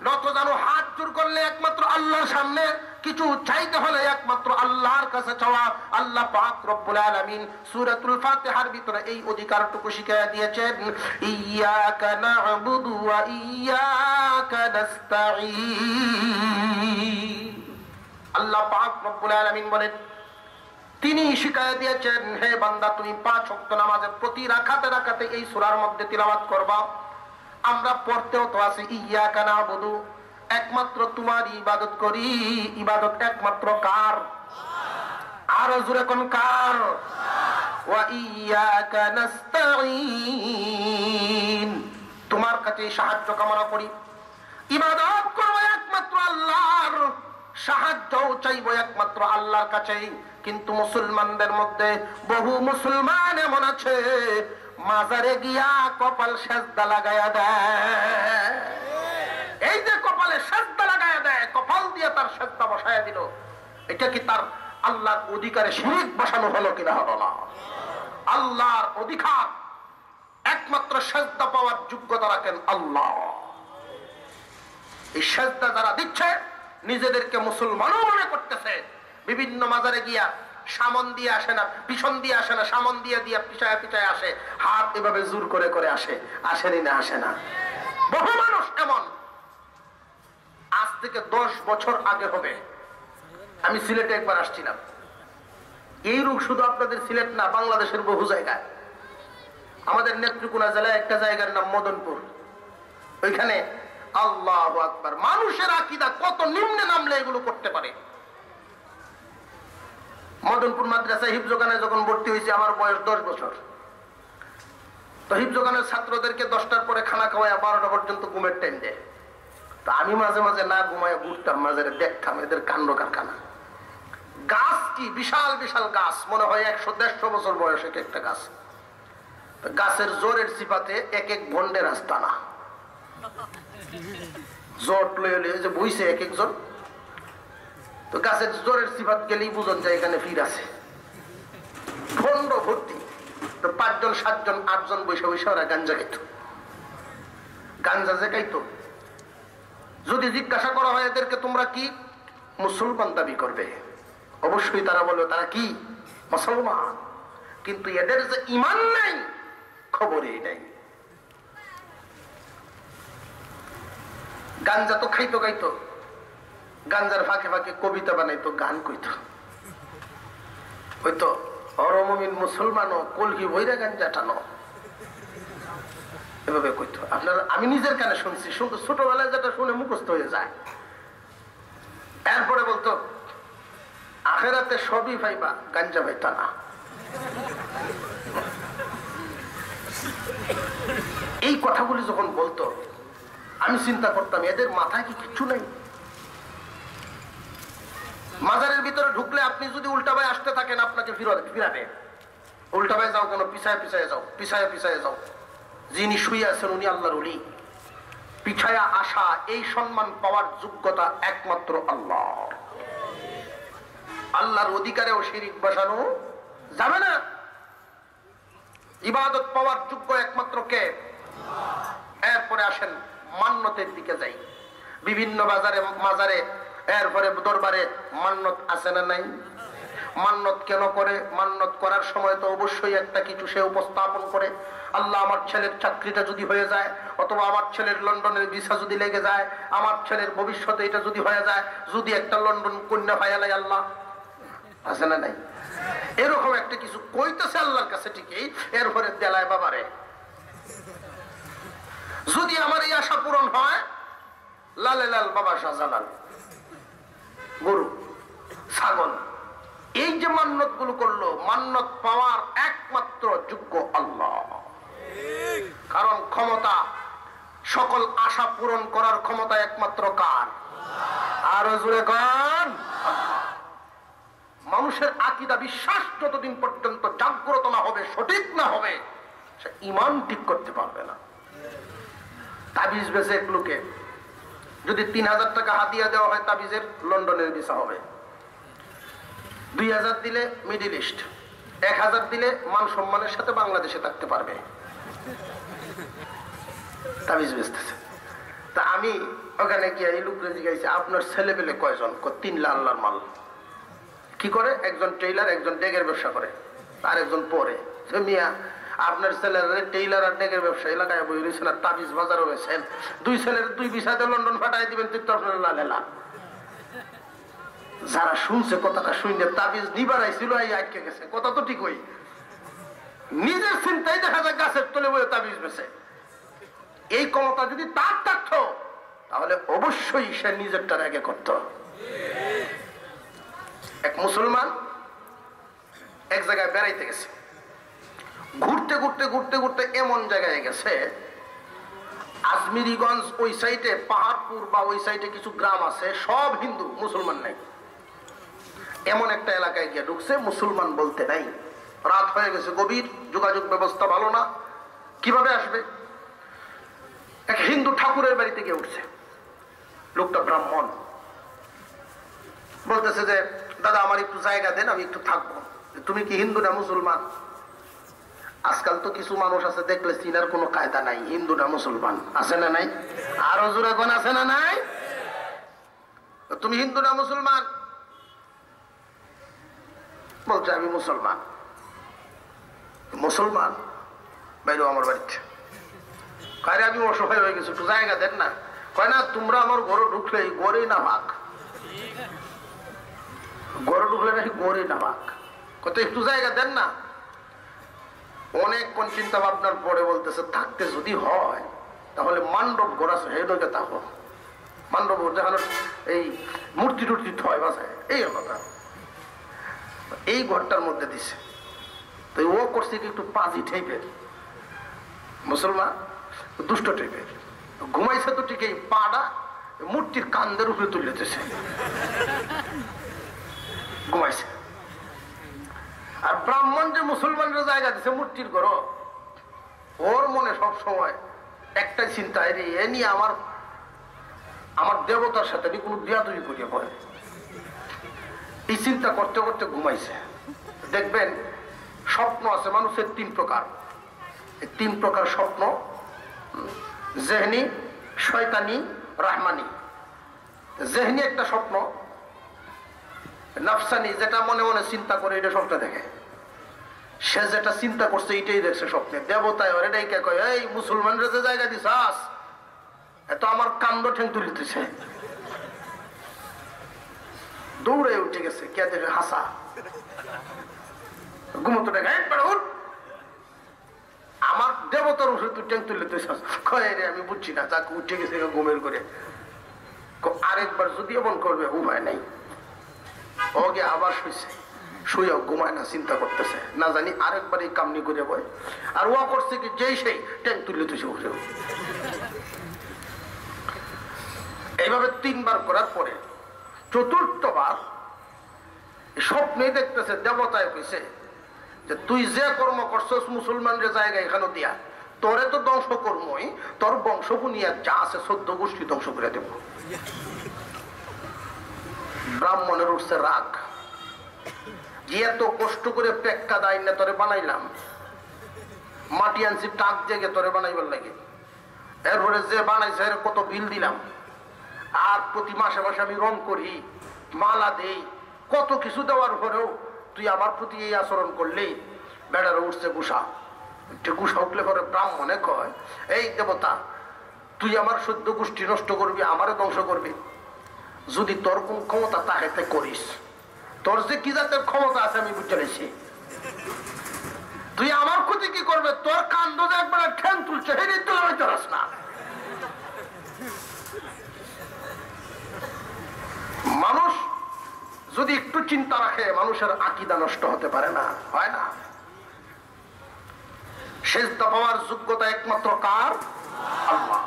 নত জানো হাত জোর করলে একমাত্র আল্লাহর সামনে, কিছু চাইতে হলে একমাত্র আল্লাহর কাছে চাওয়া। আল্লাহ পাক রব্বুল আলামিন সূরাতুল ফাতিহার ভিতরে এই অধিকারটুকু শিখিয়ে দিয়েছেন, ইয়্যাকা না'বুদু ওয়া ইয়্যাকা নাস্তাঈন। আল্লাহ পাক রব্বুল আলামিন বলেন, তিনি শিখিয়ে দিয়েছেন, হে বান্দা তুমি 5 ওয়াক্ত নামাজের প্রতি রাকাতে রাকাতে এই সূরার মধ্যে তিলাওয়াত করবা। আমরা পড়তেও তো আছি, ইয়্যাকা না'বুদু, একমাত্র তোমার ইবাদত করি। ইবাদত একমাত্র কার? আরো জোরে কোন কার? ওয়া ইয়্যাকা নাস্তাঈন, তোমার কাছে সাহায্য কামনা করি। ইবাদত করব একমাত্র আল্লাহর, সাহায্যও চাইবো একমাত্র আল্লাহর কাছেই। কিন্তু মুসলমানদের মধ্যে বহু মুসলমান এমন আছে, মাজারে গিয়া কপাল সেজদা লাগায়া দেয়। এই যে কপালে সেজদা লাগায়া দেয়, কপাল দিয়ে তার সেজদা বসায়া দিল, এটা কি তার আল্লাহর অধিকারে শিরক বসানো হলো কিনা? হলো না। আল্লাহর অধিকার, একমাত্র সেজদা পাওয়ার যোগ্যতা রাখেন আল্লাহ। এই সেজদা যারা দিচ্ছে, নিজেদেরকে মুসলমানও মনে করতেছে। বিভিন্ন মাজারে গিয়া সামন দিয়ে আসে না, পিছন দিয়ে আসে না, সামন দিয়ে দিয়ে পিছায় পিছায় আসে, হাত এভাবে জোর করে করে আসে। আসেনি না? আসে না? বহু মানুষ এমন। আজ থেকে 10 বছর আগে হবে, আমি সিলেটে একবার আসছিলাম। এই রোগ শুধু আপনাদের সিলেট না, বাংলাদেশের বহু জায়গায়। আমাদের নেত্রকোনা জেলায় একটা জায়গার নাম মদনপুর। ওইখানে আল্লাহু আকবার, মানুষের আকীদা কত নিম্নে নামলে এগুলো করতে পারে। মদনপুর মাদ্রাসা হিফজখানে যখন ভর্তি হয়েছে, আমার বয়স 10 বছর। তো হিফজখানের ছাত্রদেরকে 10টার পরে খানা খাওয়ায় 12টা পর্যন্ত ঘুমের টাইম দেয়। তো আমি মাঝে মাঝে না ঘুমায় ঘুরতাম, মাঝে দেখতাম এদের কাণ্ড কারখানা। গাছ কি বিশাল বিশাল গাছ, মনে হয় 100-150 বছর বয়স এক একটা গাছ। তো গাছের জোরের সিপাতে এক এক ভন্ডের রাস্তা না, জোট লয়ে যে বইছে এক একজন। তো গাছের জোরের সিফাত গেলেই বুঝন যায় এখানে ফির আছে, ভন্ড ভর্তি। তো 5 জন 7 জন 8 জন বৈশা বৈশা ওরা গাঞ্জা খাইত। গাঞ্জা যে খাইতো, যদি জিজ্ঞাসা করা হয় এদেরকে তোমরা কি মুসলমান দাবি করবে, অবশ্যই তারা বলবে তারা কি মুসলমান। কিন্তু এদের যে ঈমান নাই, খবরই নাই। গাঞ্জা তো খাইতো খাইতো, গাঞ্জার ফাঁকে ফাঁকে কবিতা বানাইতো, গান কইতো। হয়তো অরমমিন মুসলমানও কলকি বইরা গাঞ্জা টানো, এভাবে কইতো। আপনার আমি নিজের কানে শুনছি, ছোটবেলায় যেটা শুনে মুখস্থ হয়ে যায়। এরপরে বলতো আখেরাতে সবই পাইবা, গাঞ্জা পাইতা না। এই কথাগুলি যখন বলতো, আমি চিন্তা করতাম এদের মাথায় কি কিচ্ছু নাই? মাজারের ভিতরে ঢুকলে আপনি যদি উল্টা ভাই আসতে থাকেন আপনাকে ফিরাবে, উল্টা ভাই যাও কেন, পিছায় পিছায় যাও, পিছায় পিছায় যাও। যিনি শুয়ে আছেন উনি আল্লাহর ওলি। পিছায়া আসা এই সম্মান পাওয়ার যোগ্যতা একমাত্র আল্লাহ। আল্লাহর অধিকারেও শিরিক বসানো যাবে না। ইবাদত পাওয়ার যোগ্য একমাত্র কে? এরপরে আসেন মান্নতের দিকে যাই। বিভিন্ন মাজারে এরপরে দরবারে মান্নত আছে না নাই? মান্নত কেন করে? মান্নত করার সময় তো অবশ্যই একটা কিছু সে উপস্থাপন করে। আল্লাহ আমার ছেলের চাকরিটা যদি হয়ে যায়, অথবা আমার ছেলের লন্ডনের ভিসা যদি লেগে যায়, আমার ছেলের ভবিষ্যতে এটা যদি হয়ে যায়, যদি একটা লন্ডন কন্যা ভাইয়ালাই আল্লাহ, আছে না নাই? এরকম একটা কিছু কইতেছে আল্লাহর কাছে ঠিকই, এরপরে দেলায় বাবারে যদি আমার এই আশা পূরণ হয়, লালে লাল বাবা শাহজালাল, গরু, ছাগল, এই যে মান্নত গুলো করলো, মান্নত পাওয়ার একমাত্র যোগ্য আল্লাহ। কারণ ক্ষমতা, সকল আশা পূরণ করার ক্ষমতা একমাত্র কার? আরো জোরে কার? মানুষের আকীদা বিশ্বাস যতদিন পর্যন্ত জাগ্রত না হবে, সঠিক না হবে, সে ঈমান ঠিক করতে পারবে না। তাবিজ বেচে এক লোকে যদি 3000 টাকা হাদিয়া দেওয়া হয়, তাবিজের লন্ডনের ভিসা হবে। 2000 দিলে মিডিল ইস্ট, 1000 দিলে মান সম্মানের সাথে বাংলাদেশে থাকতে পারবে। তাবিজ বেচতেছে। তা আমি ওখানে গিয়ে এই লোকরে জিজ্ঞাসা, আপনার ছেলে পেলে কয়জন? 3 লাখ আল্লাহর মাল। কি করে? একজন টেইলার, একজন ডেগের ব্যবসা করে, আর একজন পরে। মিয়া আপনার ছেলের টেইলার আর ডেগের ব্যবসা এলাকায় বই রয়েছেন, আর তাবিজ বাজারও রয়েছেন, 2 ছেলের 2 ভিসাতে লন্ডন ফাটাই দিবেন, তুই তো আপনার লালেলা। যারা শুনছে কথাটা শুনে তাবিজ নিবার আইছিল, এই আটকে গেছে। কথা তো ঠিক হই, নিজের চিন্তাই দেখা যায় গাছের তলে বলে তাবিজ বেছে। এই ক্ষমতা যদি তার থাকতো, তাহলে অবশ্যই সে নিজেরটার আগে করত। এক মুসলমান এক জায়গায় বেড়াইতে গেছে, ঘুরতে ঘুরতে ঘুরতে ঘুরতে এমন জায়গায় গেছে, আজমিরিগঞ্জ ওই সাইডে, পাহাড়পুর বা ওই সাইডে কিছু গ্রাম আছে, সব হিন্দু, মুসলমান নাই। এমন একটা এলাকায় গিয়ে ঢুকছে, মুসলমান বলতে নাই। রাত হয়ে গেছে, গভীর, যোগাযোগ ব্যবস্থা ভালো না, কিভাবে আসবে? এক হিন্দু ঠাকুরের বাড়িতে গিয়ে উঠছে। লোকটা ব্রাহ্মণ, বলতেছে যে দাদা আমার একটু জায়গা দেন, আমি একটু থাকবো। তুমি কি হিন্দু না মুসলমান? আজকাল তো কিছু মানুষ আছে দেখলে চিনার কোনো কায়দা নাই, হিন্দু না মুসলমান, আছে না নাই? আরো জোরে কোন আছে না নাই? তুমি হিন্দু না মুসলমান? বলছে আমি মুসলমান। মুসলমান? বাইরে আমার বাড়িতে। কয় আমি অসহায় হয়ে গেছি, একটু জায়গা দেন না। কয় না, তোমরা আমার ঘরে ঢুকলে গড়েই না ভাগ, ঘরে ঢুকলে নাকি গড়েই না ভাগ। কত একটু জায়গা দেন না। অনেকক্ষণ চিন্তা ভাবনার পরে বলতেছে, থাকতে যদি হয় তাহলে মান্ডব ঘর আছে, হেডকে থাকো। মান্ডব যেখানে এই মূর্তি টুর্তি থয় বাসায়, এই কথা, এই ঘরটার মধ্যে দিছে। তো ও করছে কি একটু পাজি টাইপের মুসলমান, দুষ্ট টাইপের। ঘুমাইছে তো ঠিক, এই পাটা মূর্তির কান্দের উপরে তুলেছে, ঘুমাইছে। আর ব্রাহ্মণ যে মুসলমানরা জায়গা দিছে মূর্তির ঘর, ওর মনে সব সময় একটাই চিন্তা, এ নিয়ে আমার দেবতার সাথে কোনো বিয়াদবি করিয়ে পড়ে। এই চিন্তা করতে করতে ঘুমাইছে। দেখবেন স্বপ্ন আছে মানুষের 3 প্রকার। এই 3 প্রকার স্বপ্ন, জেহনি, শয়তানি, রাহমানি। জেহনি একটা স্বপ্ন, নফসানি, যেটা মনে মনে চিন্তা করে এটা স্বপ্নে দেখে। সে যেটা চিন্তা করছে এটাই দেখছে স্বপ্নে। দেবতায় ওর এটাই কে কয়, এই মুসলমানরা যে জায়গা দিছাস, এত আমার কান্দ ঠেং তুলিতেছে। দৌড়ে উঠে গেছে, কে দেখে হাসা, ঘুমতো দেখে উঠ, আমার দেবতার ওষুধ তুই ঠেং তুলিতেছাস। কয় রে আমি বুঝছি না, যাকে উঠে গেছে ঘুমের করে। আরেকবার যদি এমন করবে উপায় নাই। ওকে আবার শুয়েছে, শুয়েও ঘুমায় না, চিন্তা করতেছে, না জানি আরেকবার এই কামনি করে বয়। আর ও করছে কি, যেই সেই ট্যাঙ্ক তুলে তুই উঠে। এইভাবে 3 বার করার পরে 4র্থ বার স্বপ্নে দেখতেছে দেবতায় কইছে যে তুই যে কর্ম করছস মুসলমানদের জায়গা এখানে দিয়া তোরে তো ধ্বংস করবই, তোর বংশ বুনিয়া যা আছে 14 গোষ্ঠী ধ্বংস করে দেব। ব্রাহ্মণের উঠছে রাগ, যে এত কষ্ট করে পেক্কা দায় না তোরে বানাইলাম, মাটি আনছি টাক জেগে তোরে বানাইবার লাগে, এরপরে যে বানাইছে এর কত বিল দিলাম, আর প্রতি মাসে মাসে আমি রং করি, মালা দেই, কত কিছু দেওয়ার পরেও তুই আমার প্রতি এই আচরণ করলেই বেড়ার উঠছে গুসা। গুসা উঠলে পরে ব্রাহ্মণে কয়, এই দেবতা তুই আমার 14 গোষ্ঠী নষ্ট করবি, আমারও ধ্বংস করবি, যদি তোর কোন ক্ষমতা তাকে করিস, তোর যে কি জাতের ক্ষমতা আছে আমি বুঝতে পেরেছি, তুই আমার ক্ষতি কি করবে, তোর কান্দ যে একবার ঠ্যাং তুলছে হেরে তুলে চলাস না। মানুষ যদি একটু চিন্তা রাখে মানুষের আকীদা নষ্ট হতে পারে না, হয় না। সেজদা পাওয়ার যোগ্যতা একমাত্র কার? আল্লাহ।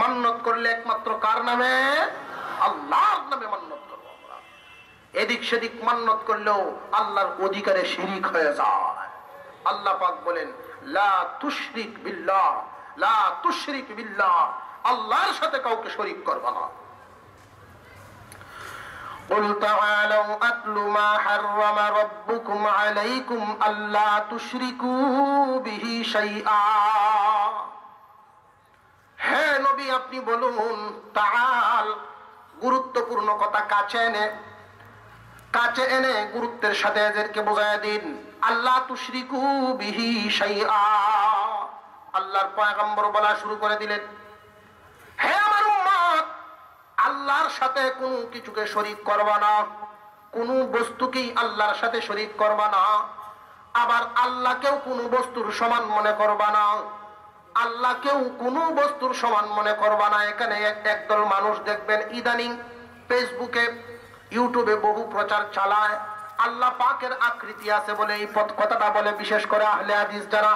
মান্নত করলে একমাত্র কার নামে? আল্লাহর নামে মান্নত করব আমরা। এদিক সেদিক মান্নত করলেও আল্লাহর অধিকারে শিরিক হয়ে যায়। আল্লাহ পাক বলেন লা তুশরিক বিল্লাহ, লা তুশরিক বিল্লাহ, আল্লাহর সাথে কাউকে শরীক করবে না। قل تعالوا أتل ما حرم ربكم عليكم ألا تشركوا به شيئا। হে নবী আপনি বলুন, তাআল গুরুত্বপূর্ণ কথা কাছে এনে গুরুত্বের সাথে এদেরকে বোঝায় দিন, আল্লাহ তুশরিকু বিহি শাইআ। আল্লাহর পয়গম্বর বলা শুরু করে দিলেন, হে আমার উম্মত, আল্লাহর সাথে কোনো কিছুকে শরীক করবা না, কোনো বস্তুকেই আল্লাহর সাথে শরীক করবা না, আবার আল্লাহকেও কোনো বস্তুর সমান মনে করবা না, আল্লাহকেও কোনো বস্তুর সমান মনে করবা না। এখানে একদল মানুষ দেখবেন ইদানিং ফেসবুকে ইউটিউবে বহু প্রচার চালায়, আল্লাহ পাকের আকৃতি আছে বলে এই কথাটা বলে, বিশেষ করে আহলে হাদিস যারা।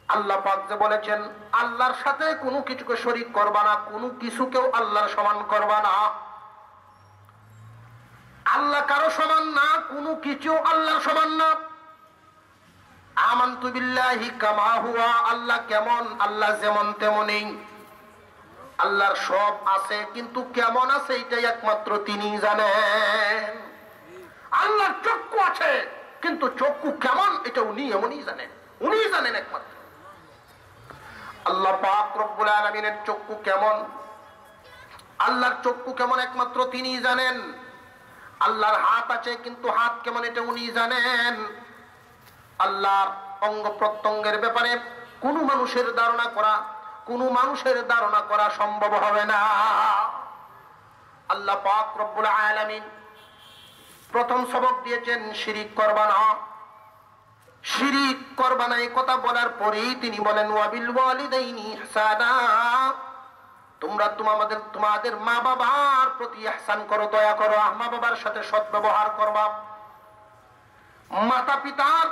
আল্লাহ পাক যে বলেছেন আল্লাহর সাথে কোনো কিছুকে শরীক করবা না, কোনো কিছুকেও আল্লাহর সমান করবা না, আল্লাহ কারো সমান না, কোনো কিছু আল্লাহর সমান না। আমানতু বিল্লাহি কামা হুয়া, আল্লাহ কেমন, আল্লাহ যেমন তেমনই। আল্লাহর সব আছে, কিন্তু কেমন আছে এটাই একমাত্র তিনি জানেন। আল্লাহর চক্ষু আছে, কিন্তু চক্ষু কেমন এটা উনি এমনই জানেন, উনি জানেন একমাত্র। আল্লাহ পাক রব্বুল আলামিনের চক্ষু কেমন, আল্লাহর চক্ষু কেমন একমাত্র তিনি জানেন। আল্লাহর হাত আছে, কিন্তু হাত কেমন এটা উনি জানেন। আল্লাহর অঙ্গ প্রত্যঙ্গের ব্যাপারে কোনো মানুষের ধারণা করা সম্ভব হবে না। আল্লাহ পাক রব্বুল আলামিন প্রথম সবক দিয়েছেন শিরিক করবা না, শিরিক করবা না। এই কথা বলার পরেই তিনি বলেন ওয়াবিল ওয়ালিদাইনি ইহসানা, তোমরা তোমাদের মা বাবার প্রতি ইহসান করো, দয়া করো, মা বাবার সাথে সৎ ব্যবহার করবা। মাতা পিতার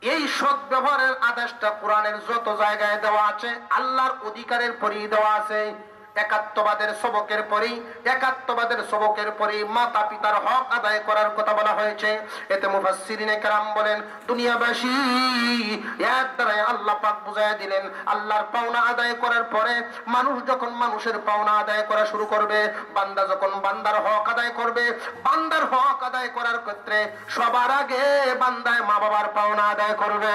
এই সৎ ব্যবহারের আদেশটা কোরআনের যত জায়গায় দেওয়া আছে আল্লাহর অধিকারের পরেই দেওয়া আছে। একাত্মবাদের সবকের পরে মাতা পিতার হক আদায় করার কথা বলা হয়েছে। এতে মুফাসসিরিনে কেরাম বলেন দুনিয়াবাসী এক দ্বারাই আল্লাহ পাক বুঝাইয়া দিলেন আল্লাহর পাওনা আদায় করার পরে মানুষ যখন মানুষের পাওনা আদায় করা শুরু করবে, বান্দা যখন বান্দার হক আদায় করবে, বান্দার হক আদায় করার ক্ষেত্রে সবার আগে বান্দায় মা বাবার পাওনা আদায় করবে।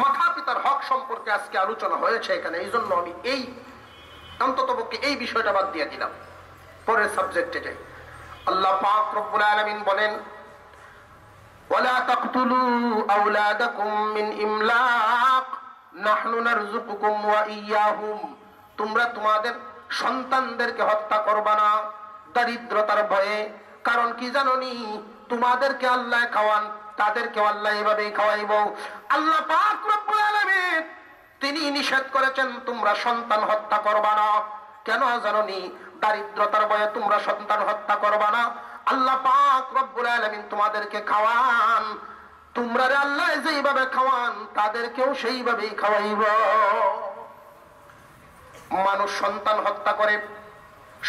মাতা পিতার হক সম্পর্কে আজকে আলোচনা হয়েছে এখানে, এই জন্য আমি অন্ততপক্ষে এই বিষয়টা বাদ দিয়ে দিলাম, পরের সাবজেক্টে যাই। আল্লাহ পাক রব্বুল আলামিন বলেন ওয়ালা তাকতুলু আওলাদাকুম মিন ইমলাক নাহনু নারযুকুকুম ওয়া ইয়্যাহুম, তোমরা তোমাদের সন্তানদেরকে হত্যা করবা না দারিদ্রতার ভয়ে। কারণ কি জানোনি, তোমাদেরকে আল্লাহ খাওয়ান, তাদেরকে আল্লাহ এভাবেই খাওয়াইব। আল্লাহ পাক রব্বুল আলামিন তিনি নিষেধ করেছেন তোমরা সন্তান হত্যা করবা না। কেন জানোনি? দারিদ্রতার ভয়ে তোমরা সন্তান হত্যা করবা না। আল্লাহ পাক রব্বুল আলামিন তোমাদেরকে খাওয়ান, তোমরা আল্লাহ যেইভাবে খাওয়ান তাদেরকেও সেইভাবেই খাওয়াইব। মানুষ সন্তান হত্যা করে,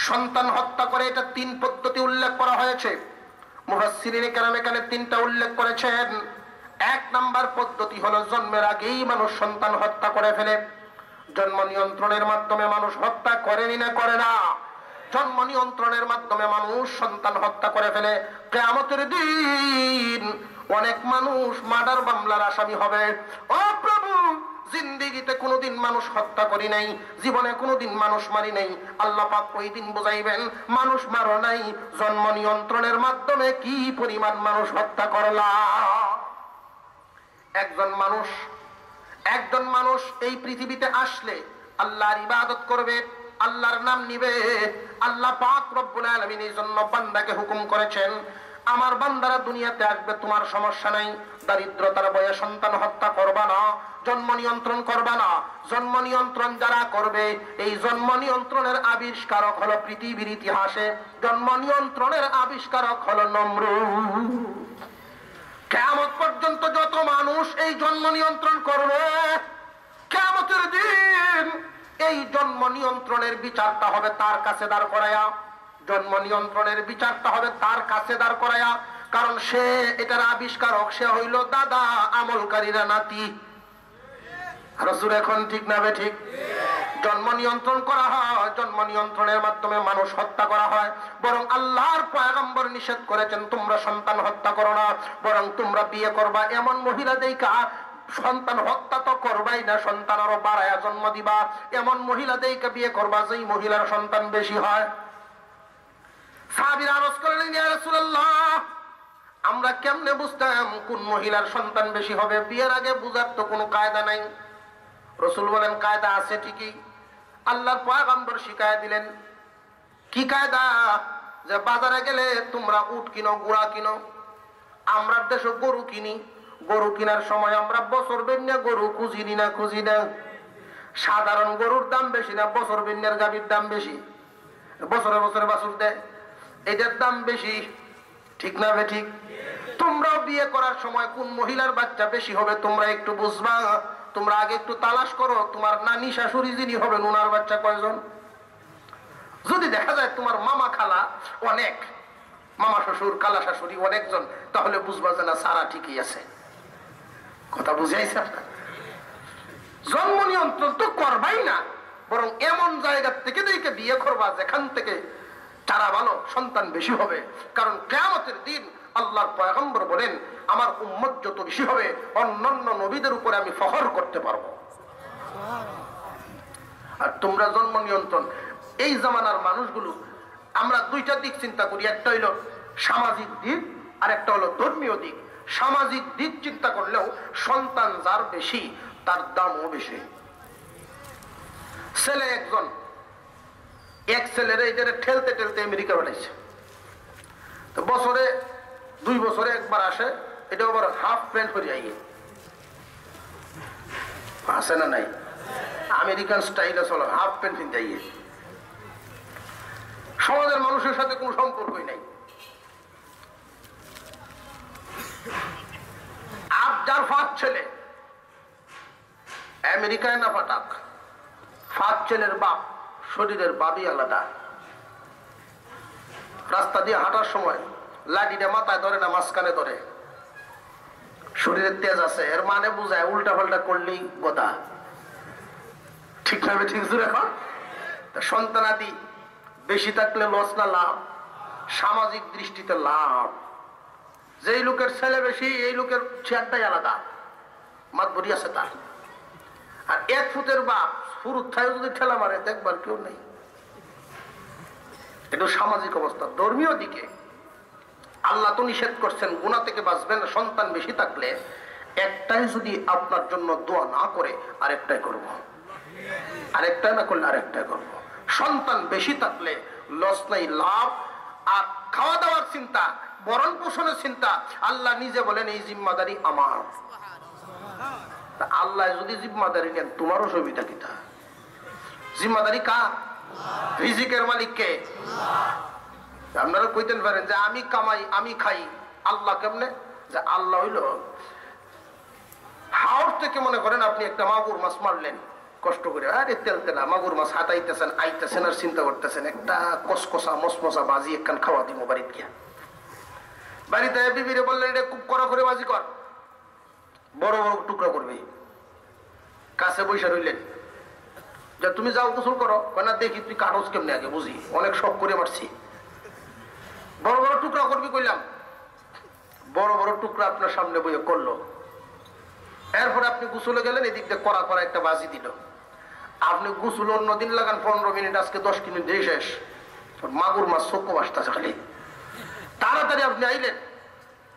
সন্তান হত্যা করে, এটা 3 পদ্ধতি উল্লেখ করা হয়েছে। মুফাসসিরিনে কেরাম এখানে 3টা উল্লেখ করেছেন। 1 নাম্বার পদ্ধতি হলো জন্মের আগেই মানুষ সন্তান হত্যা করে ফেলে। জন্ম নিয়ন্ত্রণের মাধ্যমে মানুষ হত্যা করেনি না করে না? জন্ম নিয়ন্ত্রণের মাধ্যমে মানুষ সন্তান হত্যা করে ফেলে। কিয়ামতের দিন অনেক মানুষ মার্ডার মামলার আসামি হবে। ও প্রভু, জিন্দেগিতে কোনোদিন মানুষ হত্যা করি নাই, জীবনে কোনোদিন মানুষ মারি নাই। আল্লাহ পাক ওই দিন বুঝাইবেন, মানুষ মারো নাই, জন্ম নিয়ন্ত্রণের মাধ্যমে কি পরিমাণ মানুষ হত্যা করলা। একজন মানুষ এই পৃথিবীতে আসলে আল্লাহর ইবাদত করবে, আল্লাহর নাম নিবে। আল্লাহ পাক রব্বুল আলামিন এই জন্য বান্দাকে হুকুম করেছেন, আমার বান্দারা দুনিয়াতে আসবে, তোমার সমস্যা নাই, দারিদ্রতার বয়ে সন্তান হত্যা করবা না, জন্ম নিয়ন্ত্রণ করবা না। জন্ম নিয়ন্ত্রণ যারা করবে, এই জন্ম নিয়ন্ত্রণের আবিষ্কারক হলো পৃথিবীর ইতিহাসে, জন্ম নিয়ন্ত্রণের আবিষ্কারক হলো নমরুদ। কিয়ামত পর্যন্ত যত মানুষ এই জন্ম নিয়ন্ত্রণ করবে, কিয়ামতের দিন এই জন্ম নিয়ন্ত্রণের বিচারটা হবে তার কাছে দাঁড় করায়া। জন্ম নিয়ন্ত্রণের বিচারটা হবে তার কাছে দাঁড় করায়া, কারণ সে এটার আবিষ্কারক, সে হইল দাদা, আমলকারীরা নাতি। রাসূল এখন ঠিক না বে ঠিক? জন্ম নিয়ন্ত্রণ করা হয়, জন্ম নিয়ন্ত্রণের মাধ্যমে মানুষ হত্যা করা হয়। বরং আল্লাহর পয়গম্বর নিষেধ করেছেন, তোমরা সন্তান হত্যা করো না, বরং তোমরা বিয়ে করবা এমন মহিলা দেখা। সন্তান হত্যা তো করবাই না, সন্তান আরো বাড়ায়া জন্ম দিবা এমন মহিলা দেখে বিয়ে করবা যেই মহিলার সন্তান বেশি হয়। সাহাবীরা আরজ করলেন, ইয়া রাসূলুল্লাহ, আমরা কেমনে বুঝতাম কোন মহিলার সন্তান বেশি হবে? বিয়ের আগে বুঝার তো কোনো কায়দা নাই। রাসূল বলেন, কায়দা আছে ঠিকই। আল্লাহর পয়গম্বর শিখায় দিলেন। কি কায়দা? যে বাজারে গেলে তোমরা উট কিনো, গুড়া কিনো। আমরা দেশে গরু কিনি, গরু কেনার সময় আমরা বছর বেন্যা গরু খুঁজি না। সাধারণ গরুর দাম বেশি না, বছর বেন্যার গাভীর দাম বেশি। বছরে বছরে বাছুর দেয়, এটার দাম বেশি। ঠিক না বে ঠিক? তোমরাও বিয়ে করার সময় কোন মহিলার বাচ্চা বেশি হবে তোমরা একটু বুঝবা। তোমরা আগে একটু তালাশ করো, তোমার নানি শাশুড়ি যিনি হবেন ওনার বাচ্চা কয়জন। যদি দেখা যায় তোমার মামা খালা অনেক, মামা শ্বশুর খালা শাশুড়ি অনেকজন, তাহলে বুঝবা যে না, সারা ঠিকই আছে। কথা বুঝাইছে? জন্ম নিয়ন্ত্রণ তো করবাই না, বরং এমন জায়গা থেকে দেখে বিয়ে করবা যেখান থেকে তারা ভালো, সন্তান বেশি হবে। কারণ কিয়ামতের দিন আল্লাহর পয়গম্বর বলেন, আমার উম্মত যত বেশি হবে, অন্যান্য নবীদের উপরে আমি ফখর করতে পারবো। আর তোমরা জন্ম নিয়ন্ত্রণ, এই জামানার মানুষগুলো, আমরা 2টা দিক চিন্তা করি, একটা হইল সামাজিক দিক আর একটা হলো ধর্মীয় দিক। সামাজিক দিক চিন্তা করলেও সন্তান যার বেশি তার দামও বেশি। ছেলে একজন, এক ছেলের এইটারে ঠেলতে ঠেলতে আমেরিকা পাঠাইছে। তো বছরে 2 বছরে একবার আসে, এটা আবার হাফ প্যান্ট পরে আইয়ে আসে না নাই? আমেরিকান স্টাইলে চলো, হাফ প্যান্ট কিনতে আইয়ে। সমাজের মানুষের সাথে কোনো সম্পর্কই নাই। আর যার ফাঁক ছেলে আমেরিকায় না পাঠাক, ফাঁক ছেলের বাপ, শরীরের বাবই আলাদা। রাস্তা দিয়ে হাঁটার সময় লাঠিটা মাথায় ধরে না, মাঝখানে ধরে। শরীরের তেজ আছে, এর মানে বুঝায় উল্টা পাল্টা করলেই গোদা। ঠিক না? ঠিক জুড়ে এখন সন্তানাদি বেশি থাকলে লস না লাভ? সামাজিক দৃষ্টিতে লাভ। যেই লোকের ছেলে বেশি, এই লোকের চেয়ারটাই আলাদা, মাতবরি আছে তার। আর 1 ফুটের বাপ ফুরুত্থায় যদি ঠেলা মারে, দেখবার কেউ নেই। এটা সামাজিক অবস্থা। ধর্মীয় দিকে আল্লাহ তো নিষেধ করছেন, গুনাহ থেকে বাঁচবেন। সন্তান বেশি থাকলে একটাই যদি আপনার জন্য দোয়া না করে, আরেকটাই করব, আরেকটা না করলে আরেকটাই করব। সন্তান বেশি থাকলে লস নাই, লাভ। আর খাওয়া দাওয়ার চিন্তা, ভরণ পোষণের চিন্তা, আল্লাহ নিজে বলেন এই জিম্মাদারি আমার। আল্লাহ যদি জিম্মাদারি নেন, তোমারও সুবিধা কিটা? জিম্মাদারি কার? রিজিকের মালিক কে? আপনারা কইতেন পারেন যে আমি কামাই, আমি খাই। আল্লাহ কেমনে? যে আল্লাহ হইল হাওর থেকে, মনে করেন আপনি একটা মাগুর মাছ মারলেন, কষ্ট করে আরে তেল তেলা মাগুর মাছ হাতাইতেছেন আইতেছেন আর চিন্তা করতেছেন একটা কসকসা মসমসা বাজি একখান খাওয়া দিব বাড়িতে গিয়া। বাড়িতে বিবিরে বললেন এটা খুব কড়া করে বাজি কর, বড় বড় টুকরা করবে। কাছে বৈশা রইলেন যে তুমি যাও গোসল করো, না দেখি তুই কাগজ কেমনে আগে বুঝি, অনেক শখ করে মারছি। বড় বড় টুকরা করবি কইলাম, বড় বড় টুকরা আপনার সামনে বইয়ে করলো। এরপরে আপনি গোসলে গেলেন, এদিক দিয়ে কড়া কড়া একটা বাজি দিল। আপনি গোসল অন্যদিন লাগান 15 মিনিট, আজকে 10 মিনিট দিয়ে শেষ। মাগুর মাছ চোখ বাসতেছে খালি। তাড়াতাড়ি আপনি আইলেন,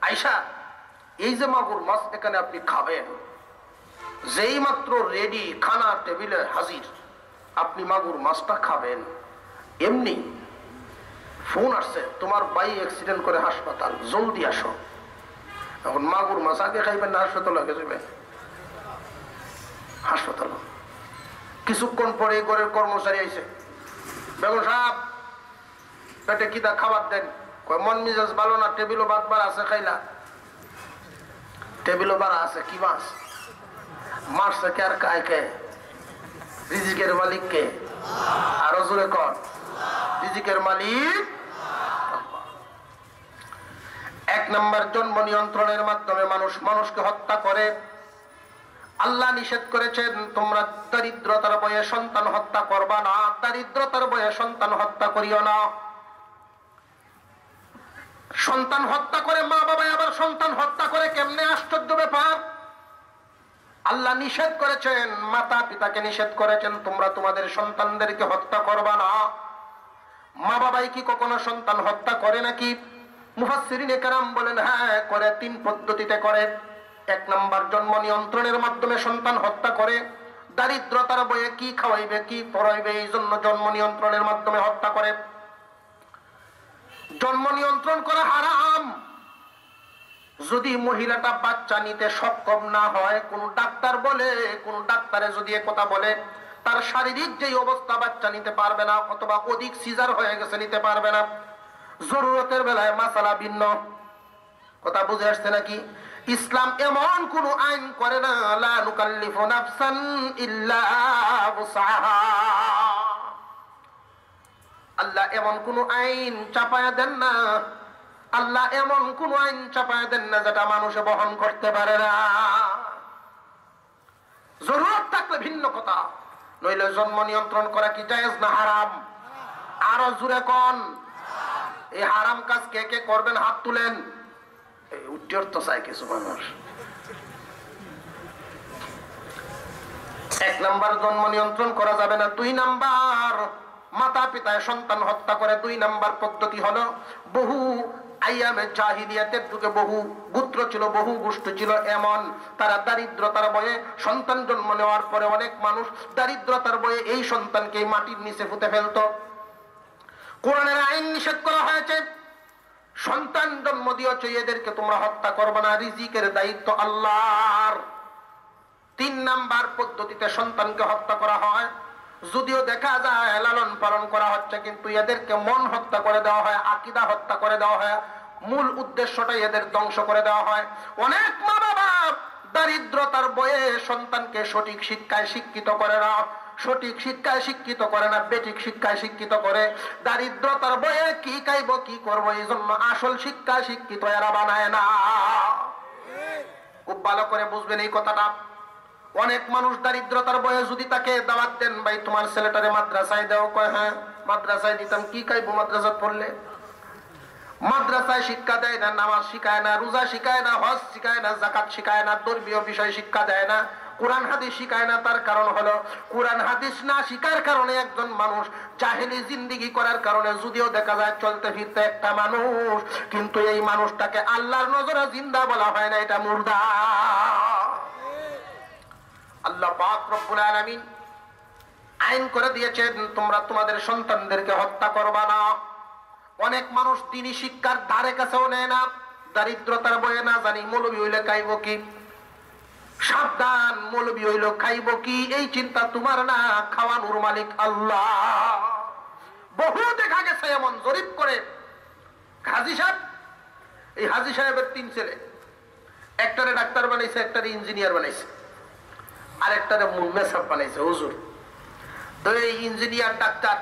আইসা এই যে মাগুর মাছ এখানে আপনি খাবেন, যেই মাত্র রেডি খানা টেবিলে হাজির, আপনি মাগুর মাছটা খাবেন। এমনি ফোন আসছে, তোমার ভাই অ্যাক্সিডেন্ট করে হাসপাতাল, জলদি আসো। এখন মাগুর মাছ আগে খাইবেন না হাসপাতাল আগে যাবেন? হাসপাতাল। কিছুক্ষণ পরে ঘরের কর্মচারী আইছে, বেগম সাহেব পেটে কিদা খাবার দেন। মন মিজাজ ভালো না, টেবিলও বাদবার আছে, খাইলা? টেবিলও বাড়া আছে, কি মাছ? মারছে কে আর কায় কে? রিজিকের মালিক কে? আরো জোরে কর, রিজিকের মালিক। 1 নম্বর জন্ম নিয়ন্ত্রণের মাধ্যমে মানুষ মানুষকে হত্যা করে। আল্লাহ নিষেধ করেছেন তোমরা দারিদ্রতার বয়ে সন্তান হত্যা করবা না, দারিদ্রতার বয়ে সন্তান হত্যা করিও না। সন্তান হত্যা করে মা বাবা আবার সন্তান হত্যা করে কেমনে? আশ্চর্য ব্যাপার। আল্লাহ নিষেধ করেছেন, মাতা পিতাকে নিষেধ করেছেন তোমরা তোমাদের সন্তানদেরকে হত্যা করবা না। মা বাবাই কি কখনো সন্তান হত্যা করে নাকি? মুফাসসিরিনে কেরাম বলেন হ্যাঁ করে, 3 পদ্ধতিতে করে। 1 নম্বর জন্ম নিয়ন্ত্রণের মাধ্যমে সন্তান হত্যা করে। দারিদ্রতার বয়ে কি খাওয়াইবে কি পড়াইবে এই জন্য জন্ম নিয়ন্ত্রণের মাধ্যমে হত্যা করে। জন্ম নিয়ন্ত্রণ করা হারাম। যদি মহিলাটা বাচ্চা নিতে সক্ষম না হয়, কোন ডাক্তার বলে, কোন ডাক্তারে যদি একথা বলে তার শারীরিক যে অবস্থা বাচ্চা নিতে পারবে না, অথবা অধিক সিজার হয়ে গেছে নিতে পারবে না, জরুরতের বেলায় মাসালা ভিন্ন। কথা বুঝে আসছে নাকি? ইসলাম এমন কোন আইন করে না, লা নুকাল্লিফু নাফসান ইল্লা উসআহা। আল্লাহ এমন কোন আইন চাপায়া দেন না, আল্লাহ এমন কোন আইন চাপায়া দেন না যেটা মানুষে বহন করতে পারে না। জরুরত থাকলে ভিন্ন কথা, নইলে জন্ম নিয়ন্ত্রণ করা কি জায়েজ না হারাম? আরো জোরে কোন, এই হারাম কাজ কে কে করবেন হাত তুলেন। এই উত্তর তো চাই কিছু মানুষ। 1 নাম্বার জন্ম নিয়ন্ত্রণ করা যাবে না। 2 নাম্বার মাতা পিতায় সন্তান হত্যা করে। 2 নাম্বার পদ্ধতি হলো, বহু আইয়ামে জাহিলিয়াতের যুগে বহু গোত্র ছিল, বহু গোষ্ঠী ছিল এমন, তারা দারিদ্রতার বয়ে সন্তান জন্ম নেওয়ার পরে অনেক মানুষ দারিদ্রতার বয়ে এই সন্তানকে মাটির নিচে পুঁতে ফেলতো। কোরআনের আইন নিষেধ করা হয়েছে, সন্তান জন্ম দিয়েছ এদেরকে তোমরা হত্যা করবে না, রিজিকের দায়িত্ব আল্লাহর। 3 নাম্বার পদ্ধতিতে সন্তানকে হত্যা করা হয়। যদিও দেখা যায় লালন পালন করা হচ্ছে, কিন্তু এদেরকে মন হত্যা করে দেওয়া হয়, আকীদা হত্যা করে দেওয়া হয়, মূল উদ্দেশ্যটাই এদের ধ্বংস করে দেওয়া হয়। অনেক মা বাবা দারিদ্রতার বয়ে সন্তানকে সঠিক শিক্ষায় শিক্ষিত করে না, সঠিক শিক্ষায় শিক্ষিত করে না, বেঠিক শিক্ষায় শিক্ষিত করে। দারিদ্রতার বয়ে কি খাইব কি করবো এই জন্য আসল শিক্ষায় শিক্ষিত এরা বানায় না। খুব ভালো করে বুঝবেন এই কথাটা। অনেক মানুষ দারিদ্রতার বয়ে যদি তাকে দাওয়াত দেন, ভাই তোমার ছেলেটারে মাদ্রাসায় দাও, কয় হ্যাঁ মাদ্রাসায় দিতাম, কি খাইবো মাদ্রাসা পড়লে? মাদ্রাসায় শিক্ষা দেয় না, নামাজ শিখায় না, রোজা শিখায় না, হজ শিখায় না, যাকাত শিখায় না, ধর্মীয় বিষয় শিক্ষা দেয় না, কোরআন হাদিস শিখায় না। তার কারণ হলো কোরআন হাদিস না শিখার কারণে একজন মানুষ জাহেলি জিন্দেগি করার কারণে, যদিও দেখা যায় চলতে ফিরতে একটা মানুষ, কিন্তু এই মানুষটাকে আল্লাহর নজরে জিন্দা বলা হয় না, এটা মুর্দা। আল্লাহ পাক রব্বুল আলামিন আইন করে দিয়েছেন তোমরা তোমাদের সন্তানদেরকে হত্যা করবা না। অনেক মানুষ দ্বীনি শিক্ষার ধারে কাছেও নেয় না, দারিদ্রতার বয়ে না জানি মৌলবি হইলে খাইব কি। সাবধান, মৌলবি হইল খাইব কি এই চিন্তা তোমার না, খাওয়ানোর মালিক আল্লাহ। বহু দেখা গেছে এমন, জরিপ করে হাজী সাহেব, এই হাজী সাহেবের 3 ছেলে, একটারে ডাক্তার বানাইছে, একটারে ইঞ্জিনিয়ার বানাইছে। আরেকটারে মূল মেসাব বানাইছে হুজুর। তো এই ইঞ্জিনিয়ার ডাক্তার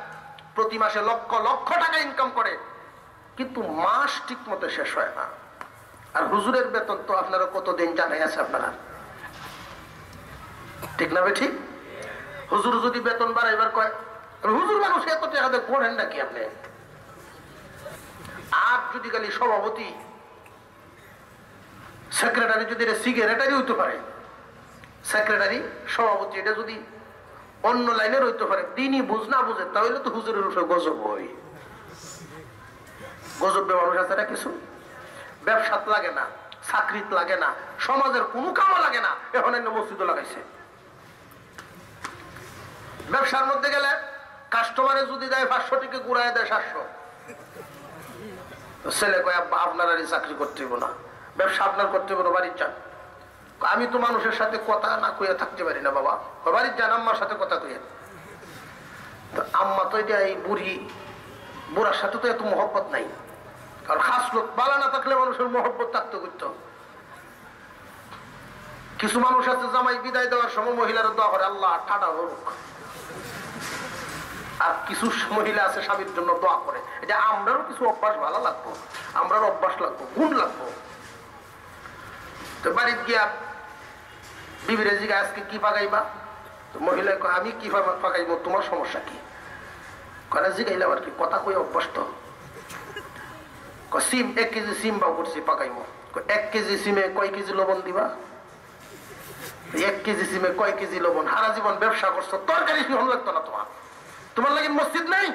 প্রতি মাসে লক্ষ লক্ষ টাকা ইনকাম করে, কিন্তু মাস ঠিক মতো শেষ হয় না। আর হুজুরের বেতন তো আপনারা কতদিন জানাই আছে আপনারা, ঠিক না? ঠিক। হুজুর যদি বেতন বাড়াইবার কয়, হুজুর মানুষ এত টাকা দিয়ে পড়েন নাকি আপনি? আর যদি খালি সভাপতি সেক্রেটারি যদি সিগারেটারি হইতে পারে, সেক্রেটারি সভাপতি এটা যদি অন্য লাইনের হইতে পারে, দিনই বুঝ না বুঝে, তাহলে তো হুজুরের উপরে গজব হয়। গজব মানুষ আছে না কিছু, ব্যবসাত লাগে না, চাকরিত লাগে না, সমাজের কোনো কামা লাগে না, এখন মসজিদও লাগাইছে। ব্যবসার মধ্যে গেলে কাস্টমারে যদি দেয় 500 টাকা, ঘুরায় দেয় 700। ছেলে কয় আব্বা আপনার আর চাকরি করতে হইব না, ব্যবসা আপনার করতে হইব না, বাড়ির যান। আমি তো মানুষের সাথে কথা না কইয়া থাকতে পারি না বাবা, বাড়ির যান, আম্মার সাথে কথা কইয়া। তো আম্মা তো এটা এই বুড়ার সাথে তো এত মহব্বত নাই, কারণ খাস লোক বালা না থাকলে মানুষের মহব্বত থাকতে করতো। কিছু মানুষ আছে জামাই বিদায় দেওয়ার সময় মহিলারা দোয়া করে আল্লাহ ঠাডা হোক, আর কিছু মহিলা আছে স্বামীর জন্য দোয়া করে। এটা আমরাও কিছু অভ্যাস ভালো লাগবো, আমরাও অভ্যাস লাগবো, গুণ লাগবো। তো বাড়িতে গিয়া বিবিরে জিগা আজকে কি পাকাইবা, তো মহিলা কয় আমি কি পাকাইবো, তোমার সমস্যা কি? কয়না জিগাইলাম আর কি, কথা কই অভ্যাস তো। সিম 1 কেজি সিম বাউ করছি পাকাইবো, 1 কেজি সিমে কয় কেজি লবণ দিবা? 1 কেজি সিমে কয় কেজি লবণ? সারা জীবন ব্যবসা করছো, তরকারি কি ভালো লাগতো না তোমার? তোমার লাগে মসজিদ নেই?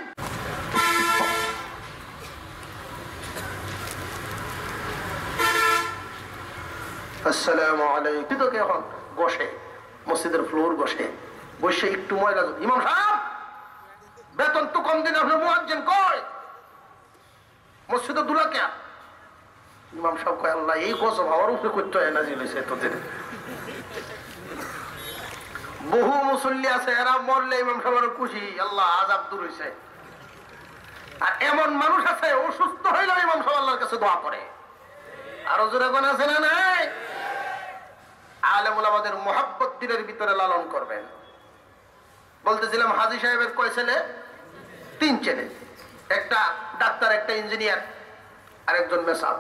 আসসালামু আলাইকুম। তোকে এখন বসে মসজিদের ফ্লোর বসে বসে একটু ময়লা, ইমাম সাহেব বেতন তো কম দিন, আপনার মুয়াজ্জিন কয় মসজিদে দুলা কে? ইমাম সাহেব কয় আল্লাহ এই গজব আমার উপরে করতে হয় না জিনিস তোদের। বহু মুসল্লি আছে এরা মরলে ইমাম সাহেবের খুশি, আল্লাহ আযাব দূর হইছে। আর এমন মানুষ আছে অসুস্থ হইলে ইমাম সাহেব আল্লাহর কাছে দোয়া করে। আরো জোরে কোন আছে না নাই? আলেম ওলামাদের মুহাব্বত দিলের ভিতরে লালন করবেন। বলতেছিলাম হাজী সাহেবের কয় ছেলে? 3 ছেলে, একটা ডাক্তার, একটা ইঞ্জিনিয়ার, আর একজন মেসাব।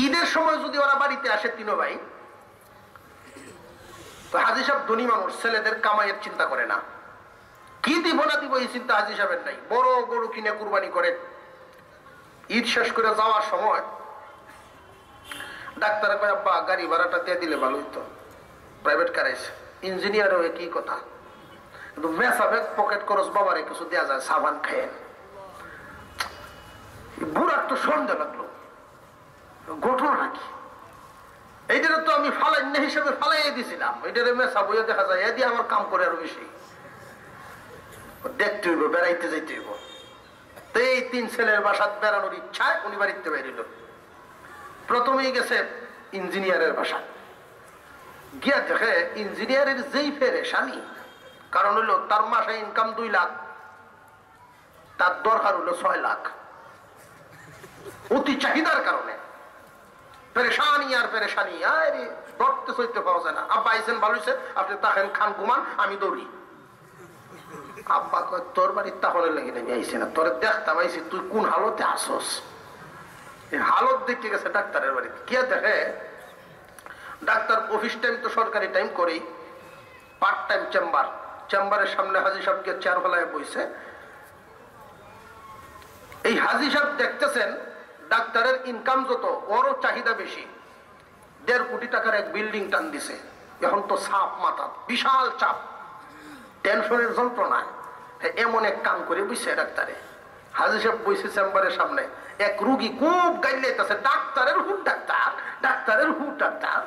ঈদের সময় যদি ওরা বাড়িতে আসে 3 ভাই, তো হাজী সাহেব ধনী মানুষ, ছেলেদের কামাইয়ের চিন্তা করে না, কি দিব না দিব এই চিন্তা হাজী সাহেবের নাই। বড় গরু কিনে কুরবানি করে ঈদ শেষ করে যাওয়ার সময় ডাক্তার কয় আব্বা গাড়ি ভাড়াটা দিয়ে দিলে ভালো হইতো, প্রাইভেট কার আছে। ইঞ্জিনিয়ার হয়ে কি কথা, কিন্তু মেসাবে পকেট খরচ বাবারে কিছু দেওয়া যায়, সাবান খায়। বুড়ার তো সন্দেহ লাগলো, ঘটনা কি? এইটারে তো আমি ফালাই না হিসেবে ফালাই দিয়েছিলাম, এইটারে মেসা বইয়ে দেখা যায় এদি আমার কাম করে আরো বেশি। দেখতে হইব, বেড়াইতে যাইতে হইব। তো এই 3 ছেলের বাসাত বেড়ানোর ইচ্ছায় উনি বাড়িতে বেরিল। প্রথমেই গেছে ইঞ্জিনিয়ারের বাসা, গিয়া দেখে ইঞ্জিনিয়ারের যেই পেরেশানি, কারণ হইলো তার মাসে ইনকাম 2 লাখ, তার দরকার হইলো 6 লাখ। অতি চাহিদার কারণে পেরেশানি আর পেরেশানি, আরে ধরতে সইতে পাওয়া যায় না। আব্বা আইসেন ভালো হয়েছে, আপনি তাহেন খান ঘুমান, আমি দৌড়ি। আব্বা কয় তোর বাড়ির তাহলে লেগে নেমে আইসি না, তোর দেখতাম আইসি তুই কোন হালতে আসস। হালত দেখতে গেছে ডাক্তারের বাড়িতে, কে দেখে ডাক্তার অফিস টাইম তো সরকারি টাইম করেই, পার্ট টাইম চেম্বার, চেম্বারের সামনে হাজী সাহেবকে চেয়ার ফেলায় বইছে। এই হাজী সাহেব দেখতেছেন ডাক্তারের ইনকাম যত, ওরও চাহিদা বেশি। 1.5 কোটি টাকার এক বিল্ডিং টান দিছে, এখন তো চাপ মাথা, বিশাল চাপ, টেনশনের যন্ত্রণায় এমন এক কাম করে বুঝছে ডাক্তারে। হাজী সাহেব বইছে চেম্বারের সামনে, এক রুগী খুব গাইলাইতেছে, ডাক্তারের হুট ডাক্তার, ডাক্তারের হুট ডাক্তার।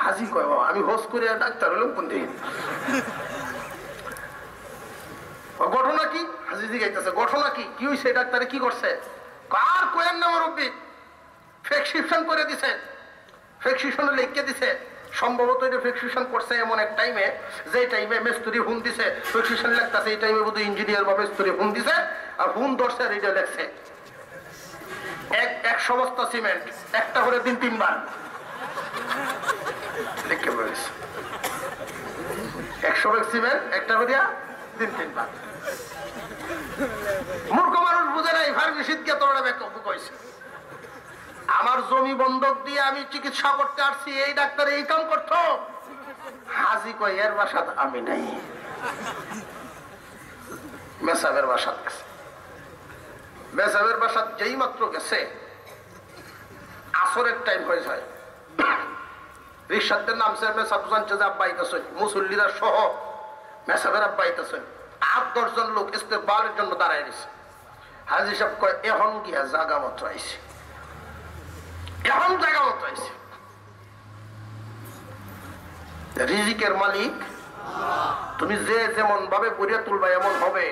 হাজী কয় বাবা আমি হোস করে ডাক্তার হলাম কোন দিন? ঘটনা কি? হাজী জিগাইতেছে ঘটনা কি, কি হইছে? ডাক্তারে কি করছে? কার কোয়েন না মুরব্বী প্রেসক্রিপশন করে দিছে, প্রেসক্রিপশন লিখে দিছে। সম্ভবত এটা প্রেসক্রিপশন করছে এমন এক টাইমে, যে টাইমে মিস্ত্রি ফোন দিছে, প্রেসক্রিপশন লিখতেছে এই টাইমে বোধহয় ইঞ্জিনিয়ার বা মিস্ত্রি ফোন দিছে, আর ফোন ধরছে আর এটা লেখছে 100 বস্তা সিমেন্ট, একটা করে দিন 3 বার লিখে বলেছে। 100 ব্যাগ সিমেন্ট একটা করিয়া 3 ভাগ। মূর্খ মানুষ বুঝে নাই ফার্মেসিত গিয়ে তোমরা কইছে আমার জমি বন্ধক দিয়ে আমি চিকিৎসা করতে আসছি, এই ডাক্তার এই কাম করতো। হাজি কই এর বাসাত আমি নাই, মেসাবের বাসাত গেছে। মেসাবের বাসাত যেই মাত্র গেছে আসরের টাইম হয়ে যায়, রিক্সাতে নামছে, মেসাব জানছে যে আব্বা আইতাছে, মুসল্লিরা সহ মেসাবের আব্বা আইতাছে। 8-10 জন লোক ইস্তেকবালের জন্য দাঁড়ায় গেছে। হাজি সাহেব কয় এখন গিয়া জাগা মতো আইছে, এখন জায়গা মতো আইছে। রিজিকের মালিক তুমি যে যেমন ভাবে গড়িয়ে তুলবা এমন হবে।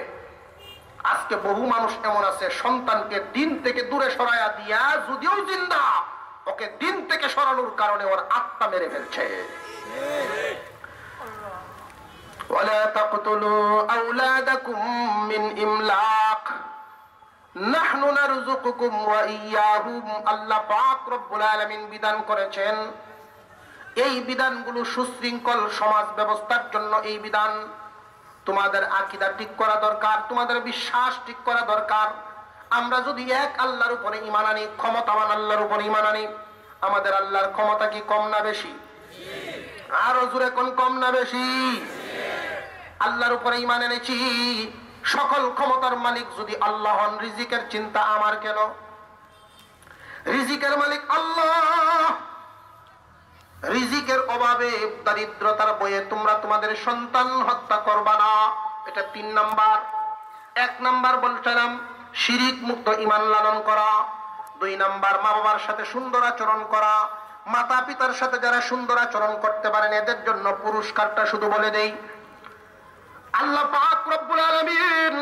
আজকে বহু মানুষ এমন আছে সন্তানকে দিন থেকে দূরে সরাইয়া দিয়া, যদিও জিন্দা, ওকে দিন থেকে সরানোর কারণে ওর আত্মা মেরে ফেলছে। ওয়ালা তাকতুলু আওলাদাকুম মিন ইমলাক নাহনু নারযুকুকুম ওয়া ইয়্যাহুম। আল্লাহ পাক রব্বুল আলামিন বিধান করেছেন, এই বিধানগুলো সুশৃঙ্খল সমাজ ব্যবস্থার জন্য। এই বিধান তোমাদের আকীদা ঠিক করা দরকার, তোমাদের বিশ্বাস ঠিক করা দরকার। আমরা যদি এক আল্লাহর উপরে ঈমান আনি, ক্ষমতাবান আল্লাহর উপরে ঈমান আনি, আমাদের আল্লাহর ক্ষমতা কি কম না বেশি? আরো জোরে কোন কম না বেশি? আল্লাহর উপরে ঈমান এনেছি, সকল ক্ষমতার মালিক যদি আল্লাহ হন, রিজিকের চিন্তা আমার কেন? রিজিকের মালিক আল্লাহ। রিজিকের অভাবে দারিদ্রতার বয়ে তোমরা তোমাদের সন্তান হত্যা করবা না, এটা 3 নাম্বার। 1 নাম্বার বলছিলাম শিরিক মুক্ত ঈমান লালন করা। 2 নাম্বার মা বাবার সাথে সুন্দর আচরণ করা। মাতা পিতার সাথে যারা সুন্দর আচরণ করতে পারেন এদের জন্য পুরস্কারটা শুধু বলে দেই, আল্লাহ পাক রব্বুল আলামিন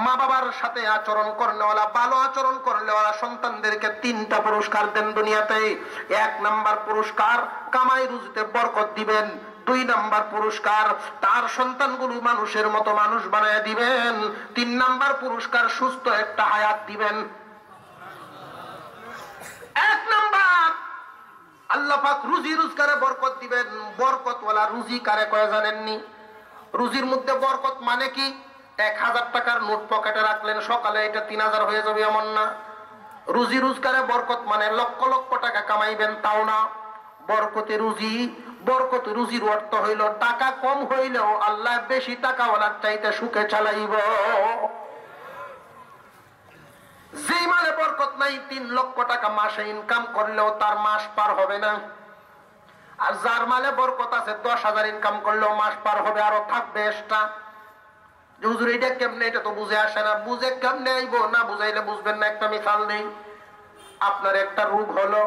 মা বাবার সাথে আচরণ করলেওয়ালা, ভালো আচরণ করলেওয়ালা সন্তানদেরকে 3টা পুরস্কার দেন দুনিয়াতে। 1 নাম্বার পুরস্কার কামাই রুজিতে বরকত দিবেন। 2 নাম্বার পুরস্কার তার সন্তানগুলো মানুষের মতো মানুষ বানায় দিবেন। 3 নাম্বার পুরস্কার সুস্থ একটা হায়াত দিবেন। 1 নাম্বার আল্লাহ পাক রুজি রোজগারে বরকত দিবেন। বরকতওয়ালা রুজি কারে কয় জানেননি? রুজির মধ্যে বরকত মানে কি? 1000 টাকার নোট পকেটে রাখলেন, সকালে এটা 3000 হয়ে যাবে এমন না। রুজি রোজগারে বরকত মানে লক্ষ লক্ষ টাকা কামাইবেন তাও না। বরকতে রুজি, বরকতে রুজির অর্থ হইল টাকা কম হইলেও আল্লাহ বেশি টাকাওয়ালার চাইতে সুখে চালাইব। যেই মালে বরকত নাই, 3 লক্ষ টাকা মাসে ইনকাম করলেও তার মাস পার হবে না। আর যার মালে বরকত আছে 10,000 ইনকাম করলেও মাস পার হবে, আরো থাকবে এক্সট্রা। হুজুর এটা কেমনে? এটা তো বুঝে আসে না। বুঝে কেমনে আইবো? না বুঝাইলে বুঝবেন না। একটা মিসাল নেই, আপনার একটা রোগ হলো,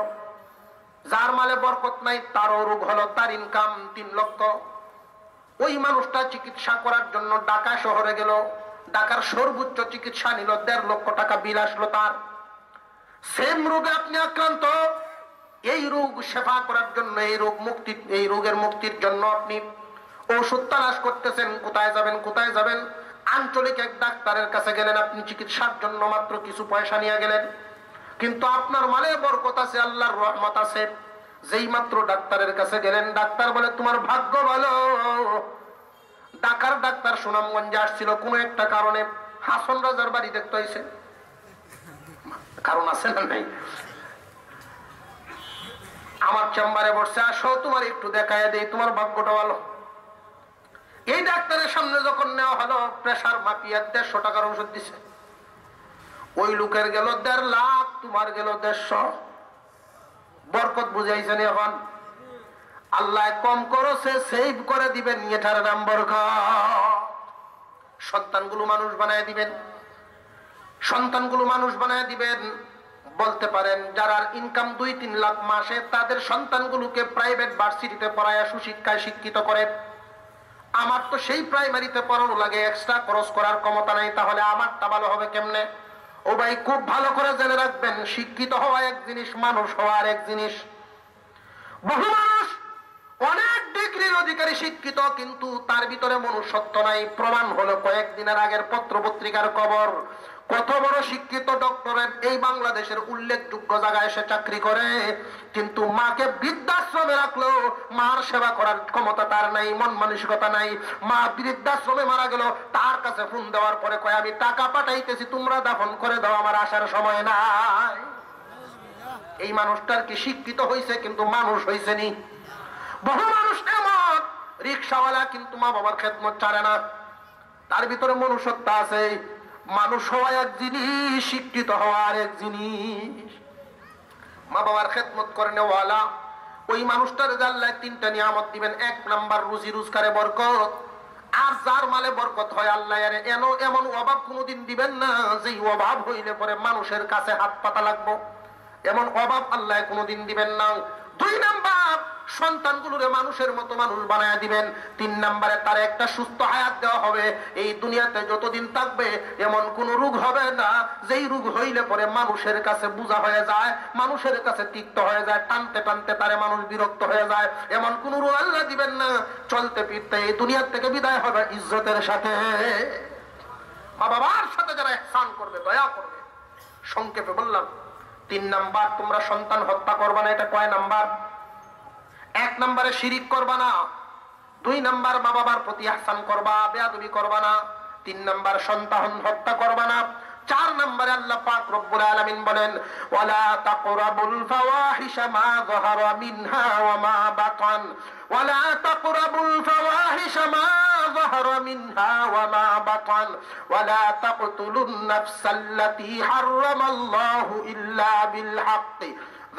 যার মালে বরকত নাই তারও রোগ হলো, তার ইনকাম 3 লক্ষ। ওই মানুষটা চিকিৎসা করার জন্য ঢাকা শহরে গেল, ঢাকার সর্বোচ্চ চিকিৎসা নিল, 1.5 লক্ষ টাকা বিল আসলো তার। সেম রোগে আপনি আক্রান্ত, এই রোগ সেবা করার জন্য, এই রোগের মুক্তির জন্য আপনি ওষুধ তালাশ করতেছেন। কোথায় যাবেন, কোথায় যাবেন? আঞ্চলিক এক ডাক্তারের কাছে গেলেন, আপনি চিকিৎসার জন্য মাত্র কিছু পয়সা নিয়ে গেলেন, কিন্তু আপনার মালে বরকত আছে, আল্লাহর রহমত আছে। যেই মাত্র ডাক্তারের কাছে গেলেন, ডাক্তার বলে তোমার ভাগ্য ভালো। ঢাকার ডাক্তার সুনামগঞ্জে আসছিল কোন একটা কারণে, হাসন রাজার বাড়ি দেখতে হয়েছে, কারণ আছে না নাই? আমার চেম্বারে বসছে, আসো তোমার একটু দেখায় দেই, তোমার ভাগ্যটা ভালো। এই ডাক্তারের সামনে যখন নেওয়া হলো, প্রেসার মাপিয়ে 150 টাকার ওষুধ দিছে। ওই লোকের গেল 1.5 লাখ, তোমার গেল 150। বরকত বুঝাইছেন? এখন আল্লাহ কম করছে, সেভ করে দিবেন, এটার নাম বরকত। সন্তানগুলো মানুষ বানায় দিবেন, সন্তানগুলো মানুষ বানায় দিবেন। বলতে পারেন যারা ইনকাম 2-3 লাখ মাসে, তাদের সন্তানগুলোকে প্রাইভেট ভার্সিটিতে পড়ায় সুশিক্ষায় শিক্ষিত করে। আমার তো সেই প্রাইমারিতে পড়ানো লাগে, এক্সট্রা খরচ করার ক্ষমতা নাই, তাহলে আমারটা ভালো হবে কেমনে? ও ভাই খুব ভালো করে জেনে রাখবেন, শিক্ষিত হওয়া এক জিনিস, মানুষ হওয়া আর এক জিনিস। বহু মানুষ অনেক ডিগ্রির অধিকারী, শিক্ষিত, কিন্তু তার ভিতরে মনুষ্যত্ব নাই। প্রমাণ হলো কয়েকদিনের আগের পত্র পত্রিকার খবর, কত বড় শিক্ষিত ডক্টরেট এই বাংলাদেশের উল্লেখযোগ্য জায়গায় এসে চাকরি করে, কিন্তু মাকে বৃদ্ধাশ্রমে রাখলো, মার সেবা করার ক্ষমতা তার নাই, মন মানসিকতা নাই। মা বৃদ্ধাশ্রমে মারা গেল, তার কাছে ফোন দেওয়ার পরে কয় আমি টাকা পাঠাইতেছি, তোমরা দাফন করে দাও, আমার আসার সময় নাই। এই মানুষটার কি শিক্ষিত হয়েছে কিন্তু মানুষ হয়েছে নি? বহু মানুষ এমন রিক্সাওয়ালা কিন্তু মা বাবার খেদমত ছাড়ে না, তার ভিতরে মনুষ্যত্ব আছে। মানুষ হওয়া এক জিনিস, শিক্ষিত হওয়া আর এক জিনিস। মা বাবার খেদমত করে নেওয়ালা ওই মানুষটার জাল্লায় তিনটা নিয়ামত দিবেন। এক নাম্বার রুজি রোজগারে বরকত, আর যার মালে বরকত হয় আল্লাহ আরে এমন অভাব কোনোদিন দিবেন না যে অভাব হইলে পরে মানুষের কাছে হাত পাতা লাগবো, এমন অভাব আল্লাহ কোনোদিন দিবেন না। দুই নাম্বার সন্তানগুলোরে মানুষের মতো মানুষ বানায় দিবেন। তিন নাম্বারে তার একটা সুস্থ হায়াত দেওয়া হবে। এই দুনিয়াতে যতদিন থাকবে এমন কোন রোগ হবে না যেই রোগ হইলে পরে মানুষের কাছে বোঝা হয়ে যায়, মানুষের কাছে তিক্ত হয়ে যায়, টানতে টানতে তারে মানুষ বিরক্ত হয়ে যায়। এমন কোন রোগ আল্লাহ দিবেন না। চলতে ফিরতে এই দুনিয়ার থেকে বিদায় হবে ইজ্জতের সাথে। মা বাবার সাথে যারা ইহসান করবে, দয়া করবে। সংক্ষেপে বললাম, 3 নাম্বার তোমরা সন্তান হত্যা করবা না। এটা কয় নাম্বার? 1 নম্বরে শিরিক করবা না। 2 নাম্বার মা বাবার প্রতি ইহসান করবা, বেয়াদবি করবা না। 3 নাম্বার সন্তান হত্যা করবা না। 4 নম্বরে আল্লাহ পাক রব্বুল আলামিন বলেন ওয়ালা তাকরাবুল ফাওয়াহিশা মা যাহারা মিনহা ওয়া মা বাতান, ওয়ালা তাকরাবুল ফাওয়াহিশা মা যাহারা মিনহা ওয়া মা বাতান, ওয়ালা তাকতুলুন নাফসাল্লাতী হারামাল্লাহু ইল্লা বিল হাক্কি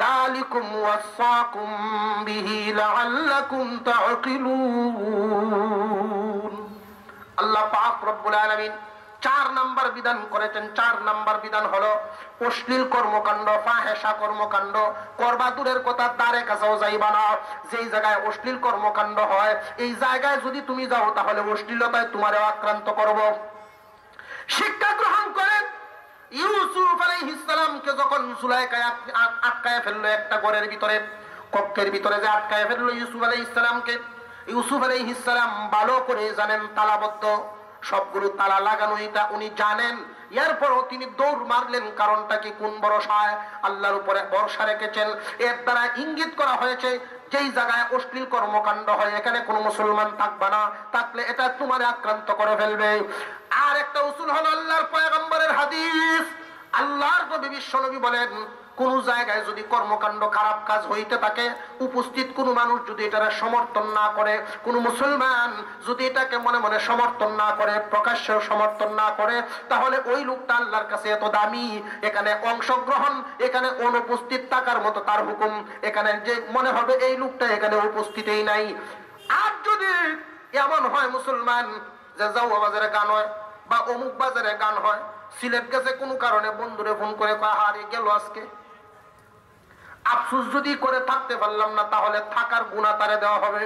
যালিকুম ওয়াসাকুম বিহি লাআল্লাকুম তা'কিলুন। আল্লাহ পাক রব্বুল আলামিন 4 নাম্বার বিধান করেছেন। 4 নাম্বার বিধান হলো অশ্লীল কর্মকাণ্ড, ফাহেশা কর্মকাণ্ড করবা দূরের কথা, দ্বারে কাছেও যাইবা না। যেই জায়গায় অশ্লীল কর্মকাণ্ড হয় এই জায়গায় যদি তুমি যাও তাহলে অশ্লীলতায় তোমারও আক্রান্ত করব। শিক্ষা গ্রহণ করেন ইউসুফ আলাইহিস সালামকে যখন জুলাইখায় আটকায় ফেললো একটা ঘরের ভিতরে, কক্ষের ভিতরে যে আটকায় ফেললো ইউসুফ আলাইহিস সালামকে, ইউসুফ আলাইহিস সালাম ভালো করে জানেন তালাবদ্ধ, সবগুলো তালা লাগানো এটা উনি জানেন। এরপরও তিনি দৌড় মারলেন। কারণটা কি? কোন ভরসায়? আল্লাহর উপরে ভরসা রেখেছেন। এর দ্বারা ইঙ্গিত করা হয়েছে যেই জায়গায় অশ্লীল কর্মকাণ্ড হয় এখানে কোনো মুসলমান থাকবে না, থাকলে এটা তোমার আক্রান্ত করে ফেলবে। আর একটা উসুল হলো আল্লাহর পয়গম্বরের হাদিস। আল্লাহর নবী বিশ্বনবী বলেন কোন জায়গায় যদি কর্মকাণ্ড খারাপ কাজ হইতে থাকে, উপস্থিত কোন মানুষ যদি এটাকে সমর্থন না করে, কোন মুসলমান যদি এটাকে মনে মনে সমর্থন না করে, প্রকাশ্য সমর্থন না করে, তাহলে ওই লোকটা আল্লাহর কাছে এত দামি, এখানে অংশগ্রহণ, এখানে অনুপস্থিত থাকার মতো তার হুকুম, এখানে যে মনে হবে এই লোকটা এখানে উপস্থিতই নাই। আর যদি এমন হয় মুসলমান যে যাওয়া বাজারে গান হয় বা অমুক বাজারে গান হয়, সিলেট গেছে কোনো কারণে, বন্ধুরে ফোন করে হারে গেল আজকে, আফসোস যদি করে থাকতে পারলাম না, তাহলে থাকার গুনাহ তারে দেওয়া হবে।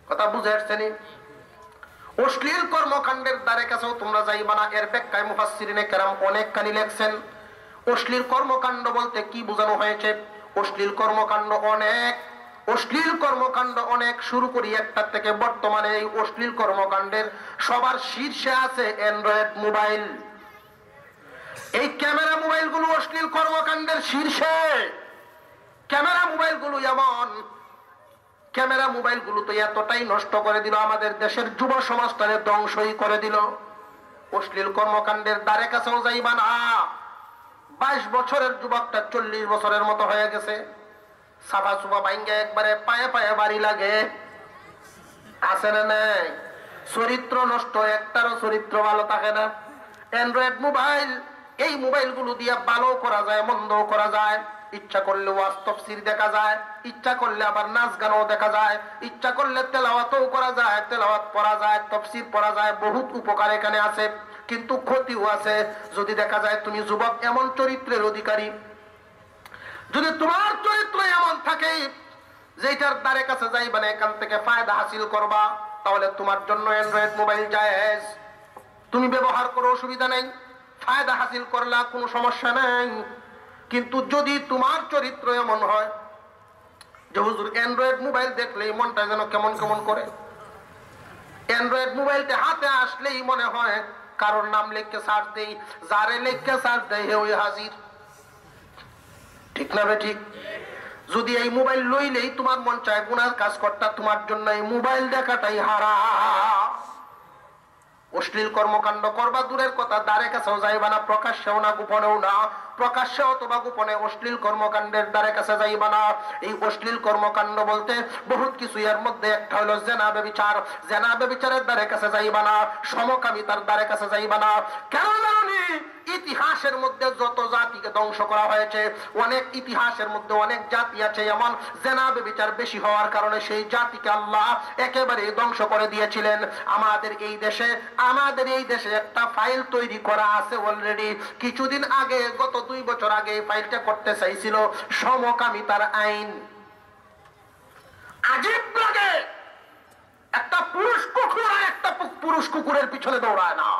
কথা বুঝে আসছেন? অশ্লীল কর্মকাণ্ডের দ্বারে কাছেও তোমরা যাইবা না। এর ব্যাখ্যায় মুফাসসিরিনে কেরাম অনেকখানি লেখছেন। অশ্লীল কর্মকাণ্ড বলতে কি বোঝানো হয়েছে? অশ্লীল কর্মকাণ্ড অনেক, অশ্লীল কর্মকাণ্ড অনেক। শুরু করি একটা থেকে। বর্তমানে এই অশ্লীল কর্মকাণ্ডের সবার শীর্ষে আছে অ্যান্ড্রয়েড মোবাইল। এই ক্যামেরা মোবাইল গুলো অশ্লীল কর্মকাণ্ডের শীর্ষে। ক্যামেরা মোবাইল গুলো এমন, ক্যামেরা মোবাইল গুলো তো এতটাই নষ্ট করে দিল, আমাদের দেশের যুব সমাজটাকে ধ্বংসই করে দিল। অশ্লীল কর্মকাণ্ডের দ্বারে কাছেও যাইবা না। 22 বছরের যুবকটা 40 বছরের মতো হয়ে গেছে, সাফা সুফা ভাঙ্গে একবারে পায়ে পায়ে বাড়ি লাগে, আছে না নাই? চরিত্র নষ্ট, একটারও চরিত্র ভালো থাকে না। অ্যান্ড্রয়েড মোবাইল, এই মোবাইল গুলো দিয়ে ভালো করা যায়, মন্দ করা যায়। ইচ্ছা করলে ওয়াজ তাফসীর দেখা যায়, ইচ্ছা করলে আবার নাচ গানও দেখা যায়, ইচ্ছা করলে তেলাওয়াতও করা যায়, তেলাওয়াত পড়া যায়, তাফসীর পড়া যায়। বহুত উপকার এখানে আছে, কিন্তু ক্ষতিও আছে। যদি দেখা যায় তুমি যুবক এমন চরিত্রের অধিকারী, যদি তোমার চরিত্র এমন থাকে যেটার দ্বারে কাছে যাইবা না, এখান থেকে ফায়দা হাসিল করবা, তাহলে তোমার জন্য অ্যান্ড্রয়েড মোবাইল জায়েজ। তুমি ব্যবহার করো, অসুবিধা নেই, ফায়দা হাসিল করলা, কোনো সমস্যা নেই। কিন্তু যদি তোমার চরিত্র এমন হয় যে হুজুর অ্যান্ড্রয়েড মোবাইল দেখলেই মনটা যেন কেমন কেমন করে, অ্যান্ড্রয়েড মোবাইলটা হাতে আসলেই মনে হয় কারোর নাম লিখে সার্চ দেই, যারে লিখে সার্চ দেই হে ওই হাজির। ঠিক না বে ঠিক? যদি এই মোবাইল লইলেই তোমার মন চায় গুনার কাজ করতে, তোমার জন্য এই মোবাইল দেখাটাই হারাম। অশ্লীল কর্মকাণ্ড করবা দূরের কথা, দ্বারে কাছেও যাইবা না, প্রকাশ্যেও না গোপনেও না। প্রকাশ্যে অথবা গোপনে অশ্লীল কর্মকাণ্ডের দ্বারে কাছে যাইবা না। এই অশ্লীল কর্মকাণ্ড বলতে বহুত কিছু, এর মধ্যে একটা হলো জেনা ব্যভিচার। জেনা ব্যভিচারের দ্বারে কাছে যাইবা না, সমকামিতার দ্বারে কাছে যাইবা না। কেন জানি ইতিহাসের মধ্যে যত জাতিকে ধ্বংস করা হয়েছে, অনেক ইতিহাসের মধ্যে অনেক জাতি আছে এমন জেনা ব্যভিচার বেশি হওয়ার কারণে সেই জাতিকে আল্লাহ একেবারে ধ্বংস করে দিয়েছিলেন। আমাদের এই দেশে একটা ফাইল তৈরি করা আছে অলরেডি। কিছুদিন আগে, গত 2 বছর আগে ফাইলটা করতে চাইছিল সমকামিতার আইন। আজীব লাগে, একটা পুরুষ কুকুর আর একটা পুরুষ কুকুরের পিছনে দৌড়ায় না।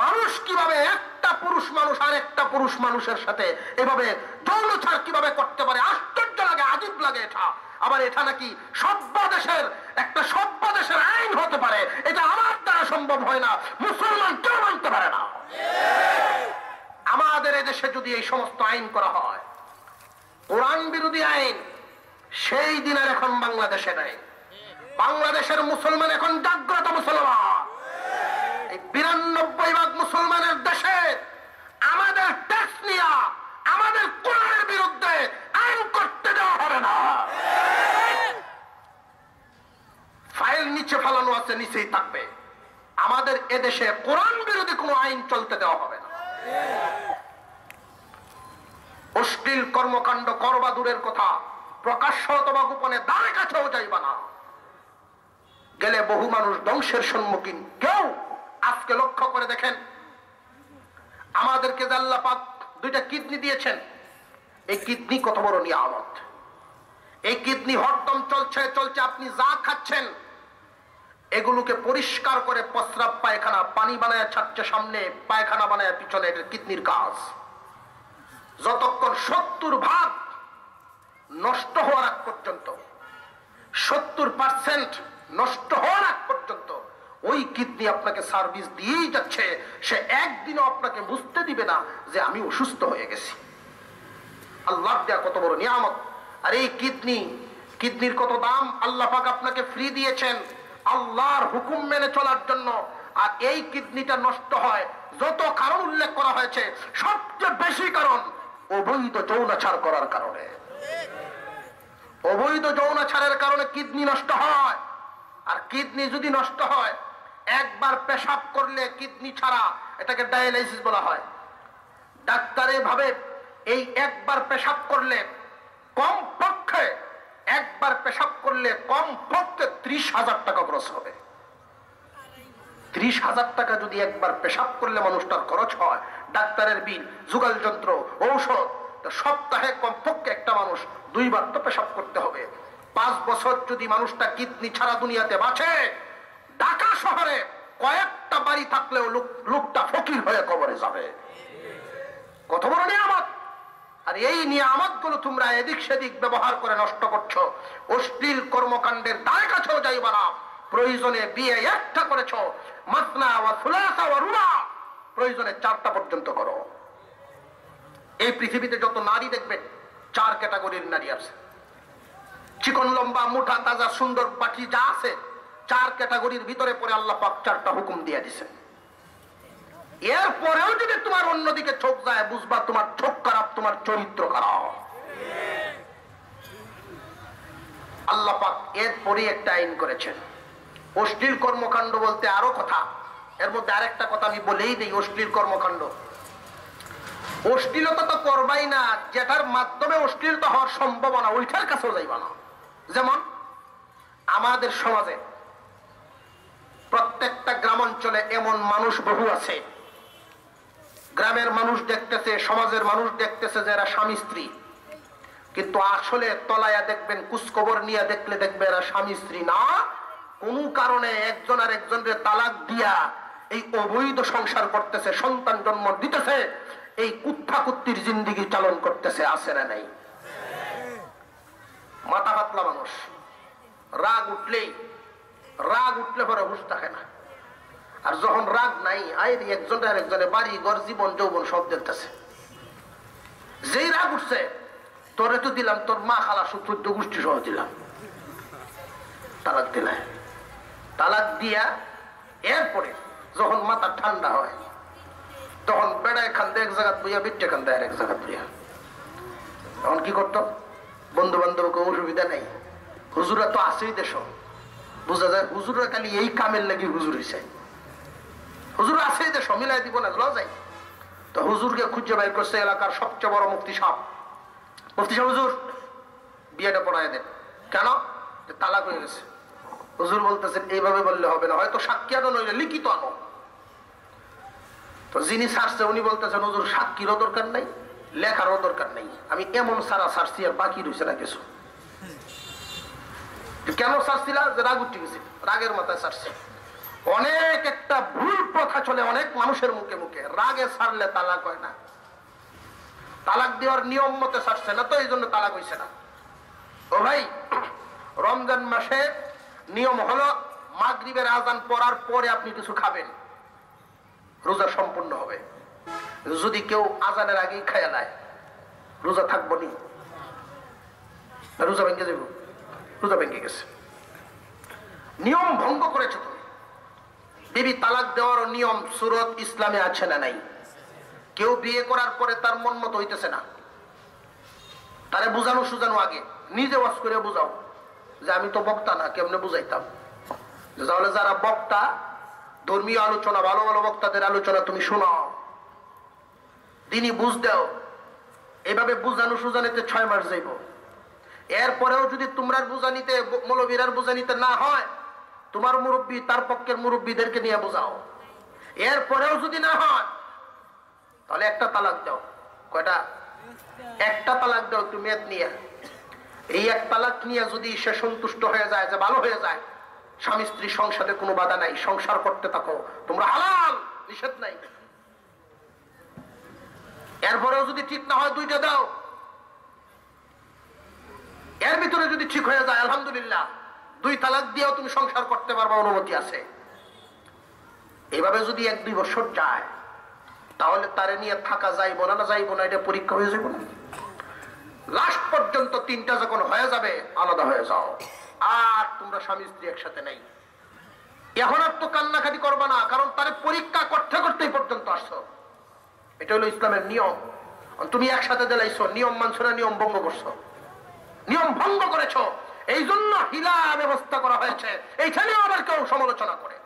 মানুষ কিভাবে একটা পুরুষ মানুষ আর একটা পুরুষ মানুষের সাথে এভাবে যৌনাচার কিভাবে করতে পারে, আশ্চর্য লাগে, আজীব লাগে এটা। আবার এটা নাকি সভ্য দেশের আইন হতে পারে, এটা আমার দ্বারা সম্ভব হয় না, মুসলমান কেউ মানতে পারে না। আমাদের এদেশে যদি এই সমস্ত আইন করা হয়, কোরআন বিরোধী আইন, সেই দিন আর এখন বাংলাদেশে নেই। বাংলাদেশের মুসলমান এখন জাগ্রত মুসলমান। 92% মুসলমানের দেশে আমাদের ট্যাক্স নিয়ে আমাদের কোরআনের বিরুদ্ধে আইন করতে দেওয়া হবে না। ফাইল নিচে ফেলানো আছে, নিচেই থাকবে। আমাদের এদেশে কোরআন বিরোধী কোনো আইন চলতে দেওয়া হবে না। অশ্লীল কর্মকাণ্ড করবা দূরের কথা, প্রকাশ্য অথবা গোপনে দ্বারে কাছেও যাইবা না। গেলে বহু মানুষ ধ্বংসের সম্মুখীন। কেউ আজকে লক্ষ্য করে দেখেন, আমাদেরকে আল্লাহ পাক 2টা কিডনি দিয়েছেন। এই কিডনি কত বড় নিয়ামত। এই কিডনি হরদম চলছে, আপনি যা খাচ্ছেন এগুলোকে পরিষ্কার করে প্রস্রাব পায়খানা, পানি বানায় ছাড়ছে সামনে, পায়খানা বানায় পিছনে। এটা কিডনির কাজ। যতক্ষণ 70% নষ্ট হওয়ার আগ পর্যন্ত, 70% নষ্ট হওয়ার আগ পর্যন্ত ওই কিডনি আপনাকে সার্ভিস দিয়েই যাচ্ছে। সে একদিনও আপনাকে বুঝতে দিবে না যে আমি অসুস্থ হয়ে গেছি। আল্লাহ দেয়া কত বড় নিয়ামত। আর এই কিডনির কত দাম। আল্লাহ পাক আপনাকে ফ্রি দিয়েছেন আল্লাহর হুকুম মেনে চলার জন্য। আর এই কিডনিটা নষ্ট হয়, যত কারণ উল্লেখ করা হয়েছে, সবচেয়ে বেশি কারণ অবৈধ যৌনাচার করার কারণে। অবৈধ যৌনাচারের কারণে কিডনি নষ্ট হয়। আর কিডনি যদি নষ্ট হয়, একবার পেশাব করলে কিডনি ছাড়া, এটাকে ডায়ালাইসিস বলা হয়। ডাক্তারে ভাবে এই একবার পেশাব করলে কমপক্ষে 30,000 টাকা খরচ হবে। 30,000 টাকা যদি একবার পেশাব করলে মানুষটার খরচ হয়, ডাক্তারের বিল, যুগাল যন্ত্র, ঔষধ, সপ্তাহে কমপক্ষে একটা মানুষ 2 বার তো পেশাব করতে হবে। 5 বছর যদি মানুষটা কিডনি ছাড়া দুনিয়াতে বাঁচে, ঢাকা শহরে কয়েকটা বাড়ি থাকলেও লোকটা ফকির হয়ে কবরে যাবে। কত বড় নিয়ামত। আর এই নিয়ামত গুলো তোমরা এদিক সেদিক ব্যবহার করে নষ্ট করছো। অশ্লীল কর্মকাণ্ডের দ্বারে কাছেও যাইবা না। প্রয়োজনে বিয়ে একটা করেছো, মাসনা ওয়া সুলাসা ওয়া রুবা, প্রয়োজনে 4টা পর্যন্ত করো। এই পৃথিবীতে যত নারী দেখবেন, 4 ক্যাটাগরির নারী আছে। চিকন লম্বা মুঠা তাজা সুন্দর বাকি যা আছে, 4 ক্যাটাগরির ভিতরে পরে আল্লাহ পাক 4টা হুকুম দিয়ে দিয়েছেন। এরপরেও যদি তোমার অন্যদিকে চোখ যায়, বুঝবা তোমার চোখ খারাপ, তোমার চরিত্র খারাপ। আল্লাহ পাক এরপরে একটা আইন করেছেন। অশ্লীল কর্মকাণ্ড বলতে আরো কথা, এর মধ্যে আরেকটা কথা আমি বলেই দিই। অশ্লীল কর্মকাণ্ড, অশ্লীলতা তো করবাই না, যেটার মাধ্যমে অশ্লীলতা হওয়ার সম্ভাবনা, ওইটার কাছেও যাইবা না। যেমন আমাদের সমাজে প্রত্যেকটা গ্রাম অঞ্চলে এমন মানুষ বহু আছে, গ্রামের মানুষ দেখতেছে, সমাজের মানুষ দেখতেছে যে এরা স্বামী স্ত্রী, কিন্তু আসলে তলায়া দেখবেন, কুচকবর নিয়ে দেখলে দেখবে এরা স্বামী স্ত্রী না। কোন কারণে একজন আর একজনের তালাক দিয়া এই অবৈধ সংসার করতেছে, সন্তান জন্ম দিতেছে, এই কুত্থা কুত্তির জিন্দিগি চালন করতেছে। আছে না নাই? মাথা পাতলা মানুষ, রাগ উঠলে পরে হুঁশ থাকে না। আর যখন রাগ নাই আইরি একজনের আরেকজনের বাড়ি ঘর জীবন যৌবন সব দেখতেছে। যেই রাগ উঠছে, তোরে তো দিলাম, তোর মা খালা চোদ্দ গোষ্ঠী সহ দিলাম, তালাক দিলাম। তালাক দিয়া এরপরে যখন মাথা ঠান্ডা হয়, তখন বেড়ায় খান্দে এক জায়গা বইয়া, বিটে খান্দে আর এক জায়গা বইয়া। তখন কি করতো? বন্ধু বান্ধবকে অসুবিধা নেই, হুজুরা তো আছেই দেশ, বোঝা যায় হুজুরা খালি এই কামের লাগি হুজুর হয়েছে, হুজুর আছেই দেশ, মিলাই দিব না যায়। তো হুজুরকে খুঁজে বাইর করছে এলাকার সবচেয়ে বড় মুফতি সাহেব। মুফতি সাহেব, হুজুর বিয়েটা পড়ায় দেন। কেন? তালাক হয়ে গেছে। হুজুর বলতেছেন এইভাবে বললে হবে না, হয়তো সাক্ষী আনো নইলে লিখিত আনো। তো যিনি ছাড়ছে উনি বলতেছেন হুজুর সাক্ষীরও দরকার নাই, লেখারও দরকার নেই, আমি এমন সারা ছাড়ছি আর বাকি রয়েছে না কিছু। কেন ছাড়ছিলা? যে রাগ উঠে গেছে, রাগের মাথায় ছাড়ছে। অনেক একটা ভুল প্রথা চলে অনেক মানুষের মুখে মুখে, রাগে ছাড়লে তালাক হয় না, তালাক দেওয়ার নিয়ম মতে ছাড়ছে না, তো এই জন্য তালাক হয়েছে না। ও ভাই, রমজান মাসে নিয়ম হলো মাগরিবের আজান পড়ার পরে আপনি কিছু খাবেন, রোজা সম্পূর্ণ হবে। যদি কেউ আজানের আগেই খায় নেয়, রোজা থাকবো নি, রোজা ভেঙে যাব, রোজা ভেঙে গেছে, নিয়ম ভঙ্গ করেছে তুমি। বিবি তালাক দেওয়ার নিয়ম সুরত ইসলামে আছে না নাই? কেউ বিয়ে করার পরে তার মন মতো হইতেছে না, তারে বুঝানো সুজানো আগে, নিজে ওয়াজ করে বুঝাও যে আমি তো বক্তা না, কেমনে বুঝাইতাম। তাহলে যারা বক্তা, ধর্মীয় আলোচনা, ভালো ভালো বক্তাদের আলোচনা তুমি শোনাও, দিনই বুঝ দাও। এভাবে বুঝানো সুজানিতে 6 মাস যাইব। এরপরেও যদি তোমরা বুঝানিতে, মৌলবীরার বুঝানিতে না হয়, তোমার মুরব্বী তার পক্ষের মুরব্বীদেরকে নিয়ে বোঝাও। এরপরেও যদি না হয়, তাহলে একটা তালাক দাও। কয়টা? একটা তালাক দাও, একটু মেদ নিয়ে। এই এক তালাক নিয়ে যদি সে সন্তুষ্ট হয়ে যায়, যে ভালো হয়ে যায়, স্বামী স্ত্রী সংসারে কোনো বাধা নাই, সংসার করতে থাকো, তোমরা হালাল, নিষেধ নাই। এরপরেও যদি ঠিক না হয়, 2টা দাও। এর ভিতরে যদি ঠিক হয়ে যায়, আলহামদুলিল্লাহ, 2 তালাক দিয়েও তুমি সংসার করতে পারবা, অনুমতি আছে। এইভাবে যদি 1-2 বছর যায়, তাহলে তারে নিয়ে থাকা যাইব না, না যাইব না, এটা পরীক্ষা হয়ে যাবে না। লাস্ট পর্যন্ত 3টা যখন হয়ে যাবে, আলাদা হয়ে যাও। আর তোমরা স্বামী স্ত্রী একসাথে নাই। এখন আর তো কান্নাকাটি করবা না, কারণ তারে পরীক্ষা করতে করতেই পর্যন্ত আসছো। এটা হলো ইসলামের নিয়ম। তুমি একসাথে দিলাইছো, নিয়ম মানছো না, নিয়ম ভঙ্গ করছো, নিয়ম ভঙ্গ করেছো। এই জন্য হিলা ব্যবস্থা করা হয়েছে। এইখানেও আবার কেউ সমালোচনা করে,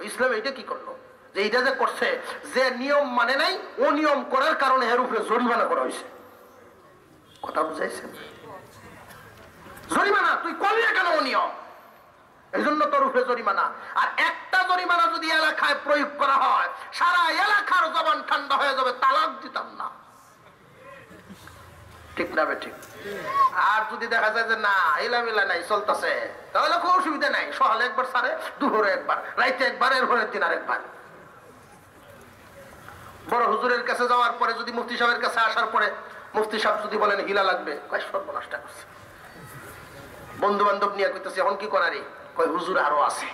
ইসলাম এইটা কি করলো, যে এইটা যে করছে, যে নিয়ম মানে নাই, ও নিয়ম করার কারণে এর উপরে জরিমানা করা হয়েছে। কথা বুঝাইছেন? জরিমানা তুই করলি কেন? ও নিয়ম, এই জন্য তোর উপরে জরিমানা। আর একটা জরিমানা যদি এলাকায় প্রয়োগ করা হয়, সারা এলাকার জবান ঠান্ডা হয়ে যাবে, তালাক দিতাম না। ঠিক না ঠিক? আর যদি দেখা যায় যে না, এলামেলা নাই, চলতেছে, তাহলে কোনো অসুবিধা নাই। সকালে একবার সারে, দুপুরে একবার, রাইতে একবার, এর পরের দিন আরেকবার। বড় হুজুরের কাছে যাওয়ার পরে, যদি মুফতি সাহেবের কাছে আসার পরে মুফতি সাহেব যদি বলেন হিলা লাগবে, কয় সর্বনাশটা করছে। বন্ধু বান্ধব নিয়ে কইতেছে এখন কি করারে, কয় হুজুর আরো আছে।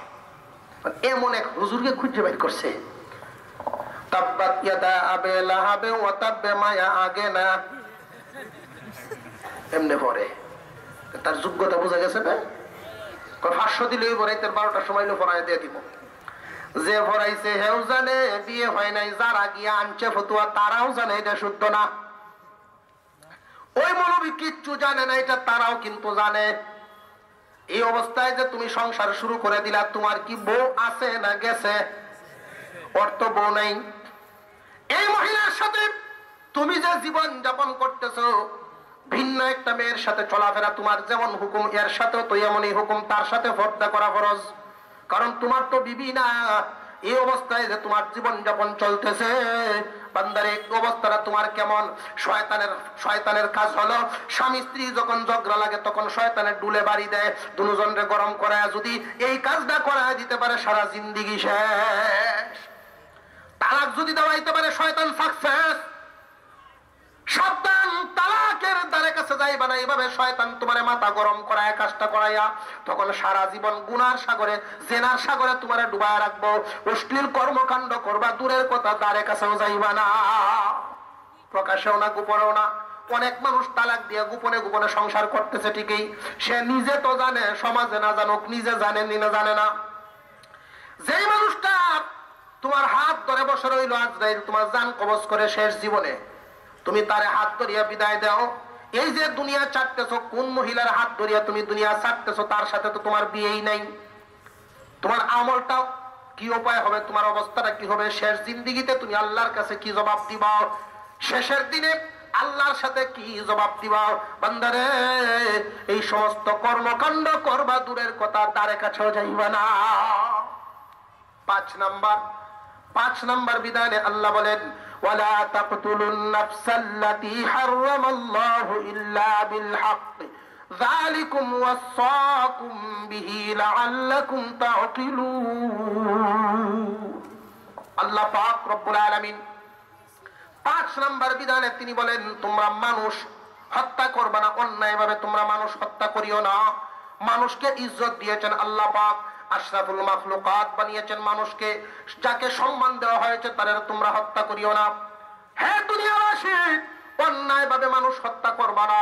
এমন এক হুজুরকে খুঁজে বের করছে, তাব্বাত ইয়াদা আবে লাহাবে ওয়া তাব্বে মায়া আগে না, এমনি পরে তার যোগ্যতা বোঝা গেছে না। 500 দিলেই পরে, 12টার সময় পড়ায় দিয়ে দিব। যে পড়াইছে হেও জানে বিয়ে হয় নাই, যারা গিয়া আনছে ফতুয়া তারাও জানে এটা শুদ্ধ না। ওই মৌলবী কিচ্ছু জানে না, এটা তারাও কিন্তু জানে। এই অবস্থায় যে তুমি সংসার শুরু করে দিলা, তোমার কি বউ আছে না গেছে? ওর তো বউ নাই। এই মহিলার সাথে তুমি যে জীবন যাপন করতেছো, ভিন্ন একটা মেয়ের সাথে চলাফেরা, তোমার যেমন হুকুম এর সাথেও তো এমনই হুকুম, তার সাথে পর্দা করা ফরজ। কারণ তোমার তো বিবি না। এই অবস্থায় যে তোমার জীবন যাপন চলতেছে, বান্দার এই অবস্থাটা তোমার কেমন? শয়তানের কাজ হলো, স্বামী স্ত্রী যখন ঝগড়া লাগে তখন শয়তানের ডুলে বাড়ি দেয়, দুজনরে গরম করায় যদি এই কাজটা করায় দিতে পারে, সারা জিন্দিগি শেষ। তালাক যদি দেওয়াইতে পারে, শয়তান সাকসেস। সাবধান, তালাকের দ্বারে কাছে যাইবা না, এইভাবে শয়তান তোমার মাথা গরম করায় কাজটা করাইয়া তখন সারা জীবন গুনার সাগরে, জেনার সাগরে তোমার ডুবায় রাখবো। অশ্লীল কর্মকাণ্ড করবা, দূরের কথা দ্বারে কাছেও যাইবা না, প্রকাশেও না গোপনেও না। অনেক মানুষ তালাক দিয়ে গোপনে গোপনে সংসার করতেছে ঠিকই, সে নিজে তো জানে, সমাজে না জানুক, নিজে জানে না জানে না। যেই মানুষটা তোমার হাত ধরে বসে রইল আজরাইল তোমার জান কবজ করে শেষ জীবনে, তুমি তারে হাত ধরিয়া বিদায় দাও। এই যে দুনিয়া ছাড়তেছো, কোন মহিলার হাত ধরিয়া তুমি দুনিয়া ছাড়তেছো? তার সাথে তো তোমার বিয়েই নাই। তোমার আমলটা কি উপায় হবে, তোমার অবস্থাটা কি হবে? শেষ জিন্দিগিতে তুমি আল্লাহর কাছে কি জবাব দিবা? শেষের দিনে আল্লাহর সাথে কি জবাব দিবা? বান্দারে, এই সমস্ত কর্মকাণ্ড করবা, দূরের কথা দ্বারে কাছেও যাইবা না। 5 নাম্বার বিধানে আল্লাহ বলেন, ওয়ালা তাকতুলুন নাফসাল্লাতী হারামাল্লাহু ইল্লা বিল হক যালিকুম ওয়াসাকুম বিহি লাআল্লাকুম তা'কিলুন। আল্লাহ পাক রব্বুল আলামিন 5 নাম্বার বিধানে তিনি বলেন, তোমরা মানুষ হত্যা করবে না, অন্যায়ভাবে তোমরা মানুষ হত্যা করিও না। মানুষকে ইজ্জত দিয়েছেন আল্লাহ পাক, আশরাফুল মাখলুকাত বানিয়েছেন মানুষকে, যাকে সম্মান দেওয়া হয়েছে তাদের তোমরা হত্যা করিও না। হে দুনিয়াবাসী, অন্যায়ভাবে মানুষ হত্যা করবা না।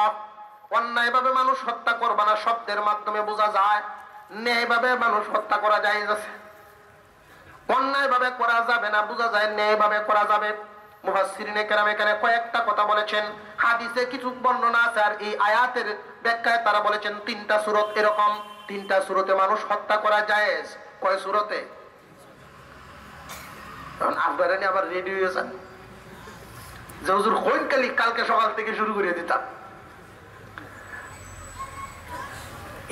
অন্যায়ভাবে মানুষ হত্যা করবা না শব্দের মাধ্যমে বোঝা যায় ন্যায়ভাবে মানুষ হত্যা করা যায়। অন্যায়ভাবে করা যাবে না, বোঝা যায় ন্যায়ভাবে করা যাবে। মুফাসসিরিনে কেরাম এখানে কয়েকটা কথা বলেছেন, হাদিসে কিছু বর্ণনা আছে, আর এই আয়াতের ব্যাখ্যায় তারা বলেছেন 3টা সূরত এরকম, 3টা সূরতে মানুষ হত্যা করা জায়েজ। কয় সূরতে? এখন আপনারা আবার রেডি হয়েছেন যে হুজুর কোন কালকে সকাল থেকে শুরু করে দিতাম।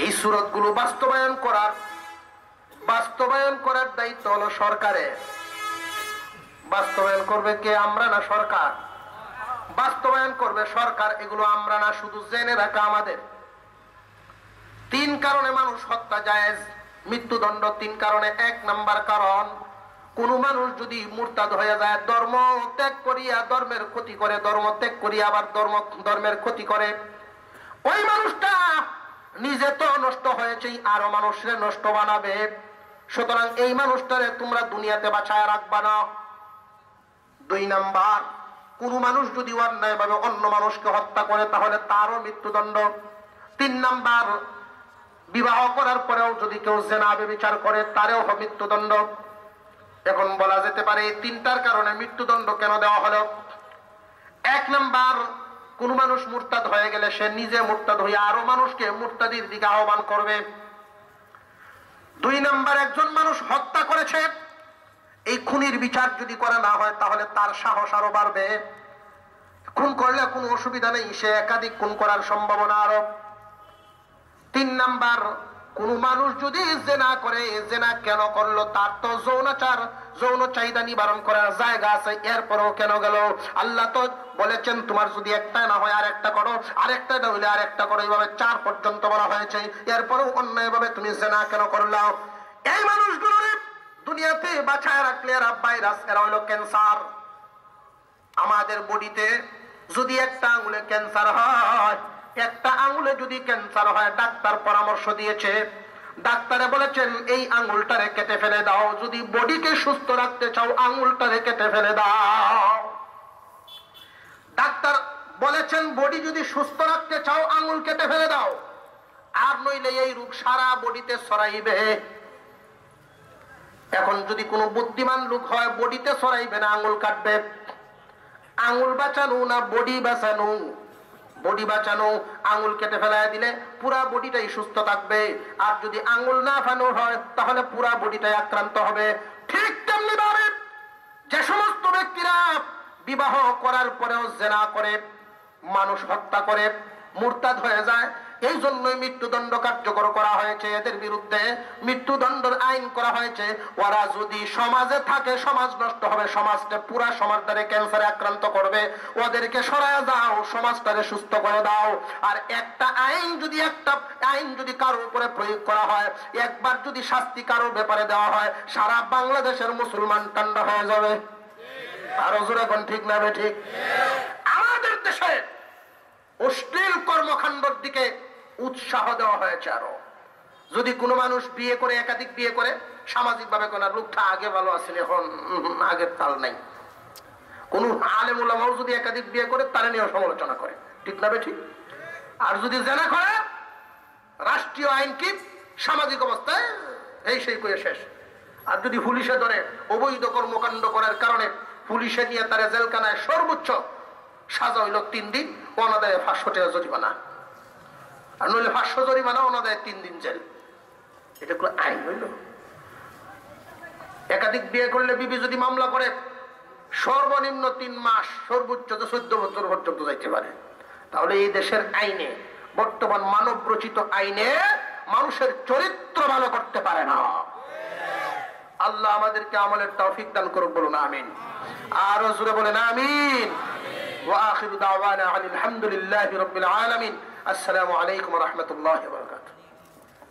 এই সূরতগুলো বাস্তবায়ন করার দায়িত্ব হলো সরকারের। বাস্তবায়ন করবে কে? আমরা না সরকার? বাস্তবায়ন করবে সরকার, এগুলো আমরা না। শুধু জেনে রাখা আমাদের। 3 কারণে মানুষ হত্যা জায়েজ, মৃত্যুদণ্ড 3 কারণে। 1 নাম্বার কারণ, কোন মানুষ যদি মুরতাদ হয়ে যায়, ধর্ম ত্যাগ করিয়া ধর্মের ক্ষতি করে, ধর্ম ত্যাগ করিয়া আবার ধর্মের ক্ষতি করে, ওই মানুষটা নিজে তো নষ্ট হয়েছে, আরো মানুষের নষ্ট বানাবে। সুতরাং এই মানুষটারে তোমরা দুনিয়াতে বাঁচায় রাখবা না। 2 নাম্বার, কোন মানুষ যদি অন্যায়ভাবে অন্য মানুষকে হত্যা করে তাহলে তারও মৃত্যুদণ্ড। 3 নাম্বার, বিবাহ করার পরেও যদি কেউ জিনা ব্যভিচার করে তারও মৃত্যুদণ্ড। এখন বলা যেতে পারে এই 3টার কারণে মৃত্যুদণ্ড কেন দেওয়া হলো। 1 নাম্বার, কোন মানুষ মুরতাদ হয়ে গেলে সে নিজে মুরতাদ হয়ে আরো মানুষকে মুরতাদির দিকে আহ্বান করবে। 2 নাম্বার, একজন মানুষ হত্যা করেছে, এই খুনির বিচার যদি করা না হয় তাহলে তার সাহস আরো বাড়বে। খুন করলে কোনো অসুবিধা নেই, সে একাধিক খুন করার সম্ভাবনা আরো। 3 নাম্বার, কোন মানুষ যদি জেনা করে, জেনা কেন করলো? তার তো যৌন চাহিদা নিবারণ করার জায়গা আছে, এরপরও কেন গেল? আল্লাহ তো বলেছেন তোমার যদি একটা না হয় আরেকটা করো, আরেকটা না হইলে আরেকটা করো, এইভাবে 4 পর্যন্ত বলা হয়েছে। এরপরও অন্যায়ভাবে তুমি জেনা কেন করলো? এই মানুষগুলো দুনিয়াতে বাঁচায় রাখলে এরা ভাইরাস, এরা হইলো ক্যান্সার। আমাদের বডিতে যদি একটা আঙুলে ক্যান্সার হয়, একটা আঙুলে যদি ক্যান্সার হয়, ডাক্তার পরামর্শ দিয়েছে, ডাক্তারে বলেছেন এই আঙুলটারে কেটে ফেলে দাও। যদি বডিকে সুস্থ রাখতে চাও আঙুলটারে কেটে ফেলে দাও। ডাক্তার বলেছেন বডি যদি সুস্থ রাখতে চাও আঙুল কেটে ফেলে দাও, আর নইলে এই রোগ সারা বডিতে ছড়াইবে। এখন যদি কোনো বুদ্ধিমান লোক হয়, বডিতে ছড়াইবে না, আঙুল কাটবে। আঙুল বাঁচানো না বডি বাঁচানো? বডি বাঁচানো। আঙুল কেটে ফেলায় দিলে পুরা বডিটাই সুস্থ থাকবে, আর যদি আঙুল না ফানো হয় তাহলে পুরা বডিটাই আক্রান্ত হবে। ঠিক তেমনি ভাবে যে সমস্ত ব্যক্তিরা বিবাহ করার পরেও জিনা করে, মানুষ হত্যা করে, মুরতাদ হয়ে যায়, এই জন্যই মৃত্যুদণ্ড কার্যকর করা হয়েছে। এদের বিরুদ্ধে মৃত্যুদণ্ডের আইন করা হয়েছে। ওরা যদি সমাজে থাকে সমাজ নষ্ট হবে, সমাজটা পুরা সমাজটারে ক্যান্সারে আক্রান্ত করবে। ওদেরকে সরায় দাও, সমাজটারে সুস্থ করে দাও। আর একটা আইন যদি কারোর উপরে প্রয়োগ করা হয়, একবার যদি শাস্তি কারোর ব্যাপারে দেওয়া হয়, সারা বাংলাদেশের মুসলমান ঠান্ডা হয়ে যাবে। আরো জোরে কোন ঠিক না? ঠিক। আমাদের দেশে অশ্লীল কর্মকাণ্ডের দিকে উৎসাহ দেওয়া হয়েছে। আরো যদি কোনো মানুষ বিয়ে করে, একাধিক বিয়ে করে, সামাজিক ভাবে কোন লোকটা আগে ভালো আছেন, এখন আগের তাল নাই। কোন আলেম ওলামাও যদি একাধিক বিয়ে করে, তারা নিয়েও সমালোচনা করে, ঠিক না বেঠিক? আর যদি জেনা করে, রাষ্ট্রীয় আইন কি সামাজিক অবস্থায় এই সেই করে শেষ। আর যদি পুলিশে ধরে অবৈধ কর্মকাণ্ড করার কারণে পুলিশে নিয়ে তারা জেলখানায় সর্বোচ্চ সাজা হইল 3 দিন, অনাদায়ে 500 টাকা জরিমানা, আর নইলে 500 জরিমানা, অনাদায়ে 3 দিন জেল। এটা কোনো আইন হইল? একাধিক বিয়ে করলে বিবি যদি মামলা করে, সর্বনিম্ন 3 মাস, সর্বোচ্চ 14 বছর পর্যন্ত যাইতে পারে। তাহলে এই দেশের আইনে, বর্তমান মানব রচিত আইনে মানুষের চরিত্র ভালো করতে পারে না। আল্লাহ আমাদেরকে আমলের তৌফিক দান করুক, বলুন আমিন। আর জোরে বলেন আমিন। ওয়া আখিরু দাওয়ানা আলহামদুলিল্লাহি রাব্বিল আলামিন। আসসালামু আলাইকুম ওয়া রাহমাতুল্লাহি ওয়া বারাকাতুহু।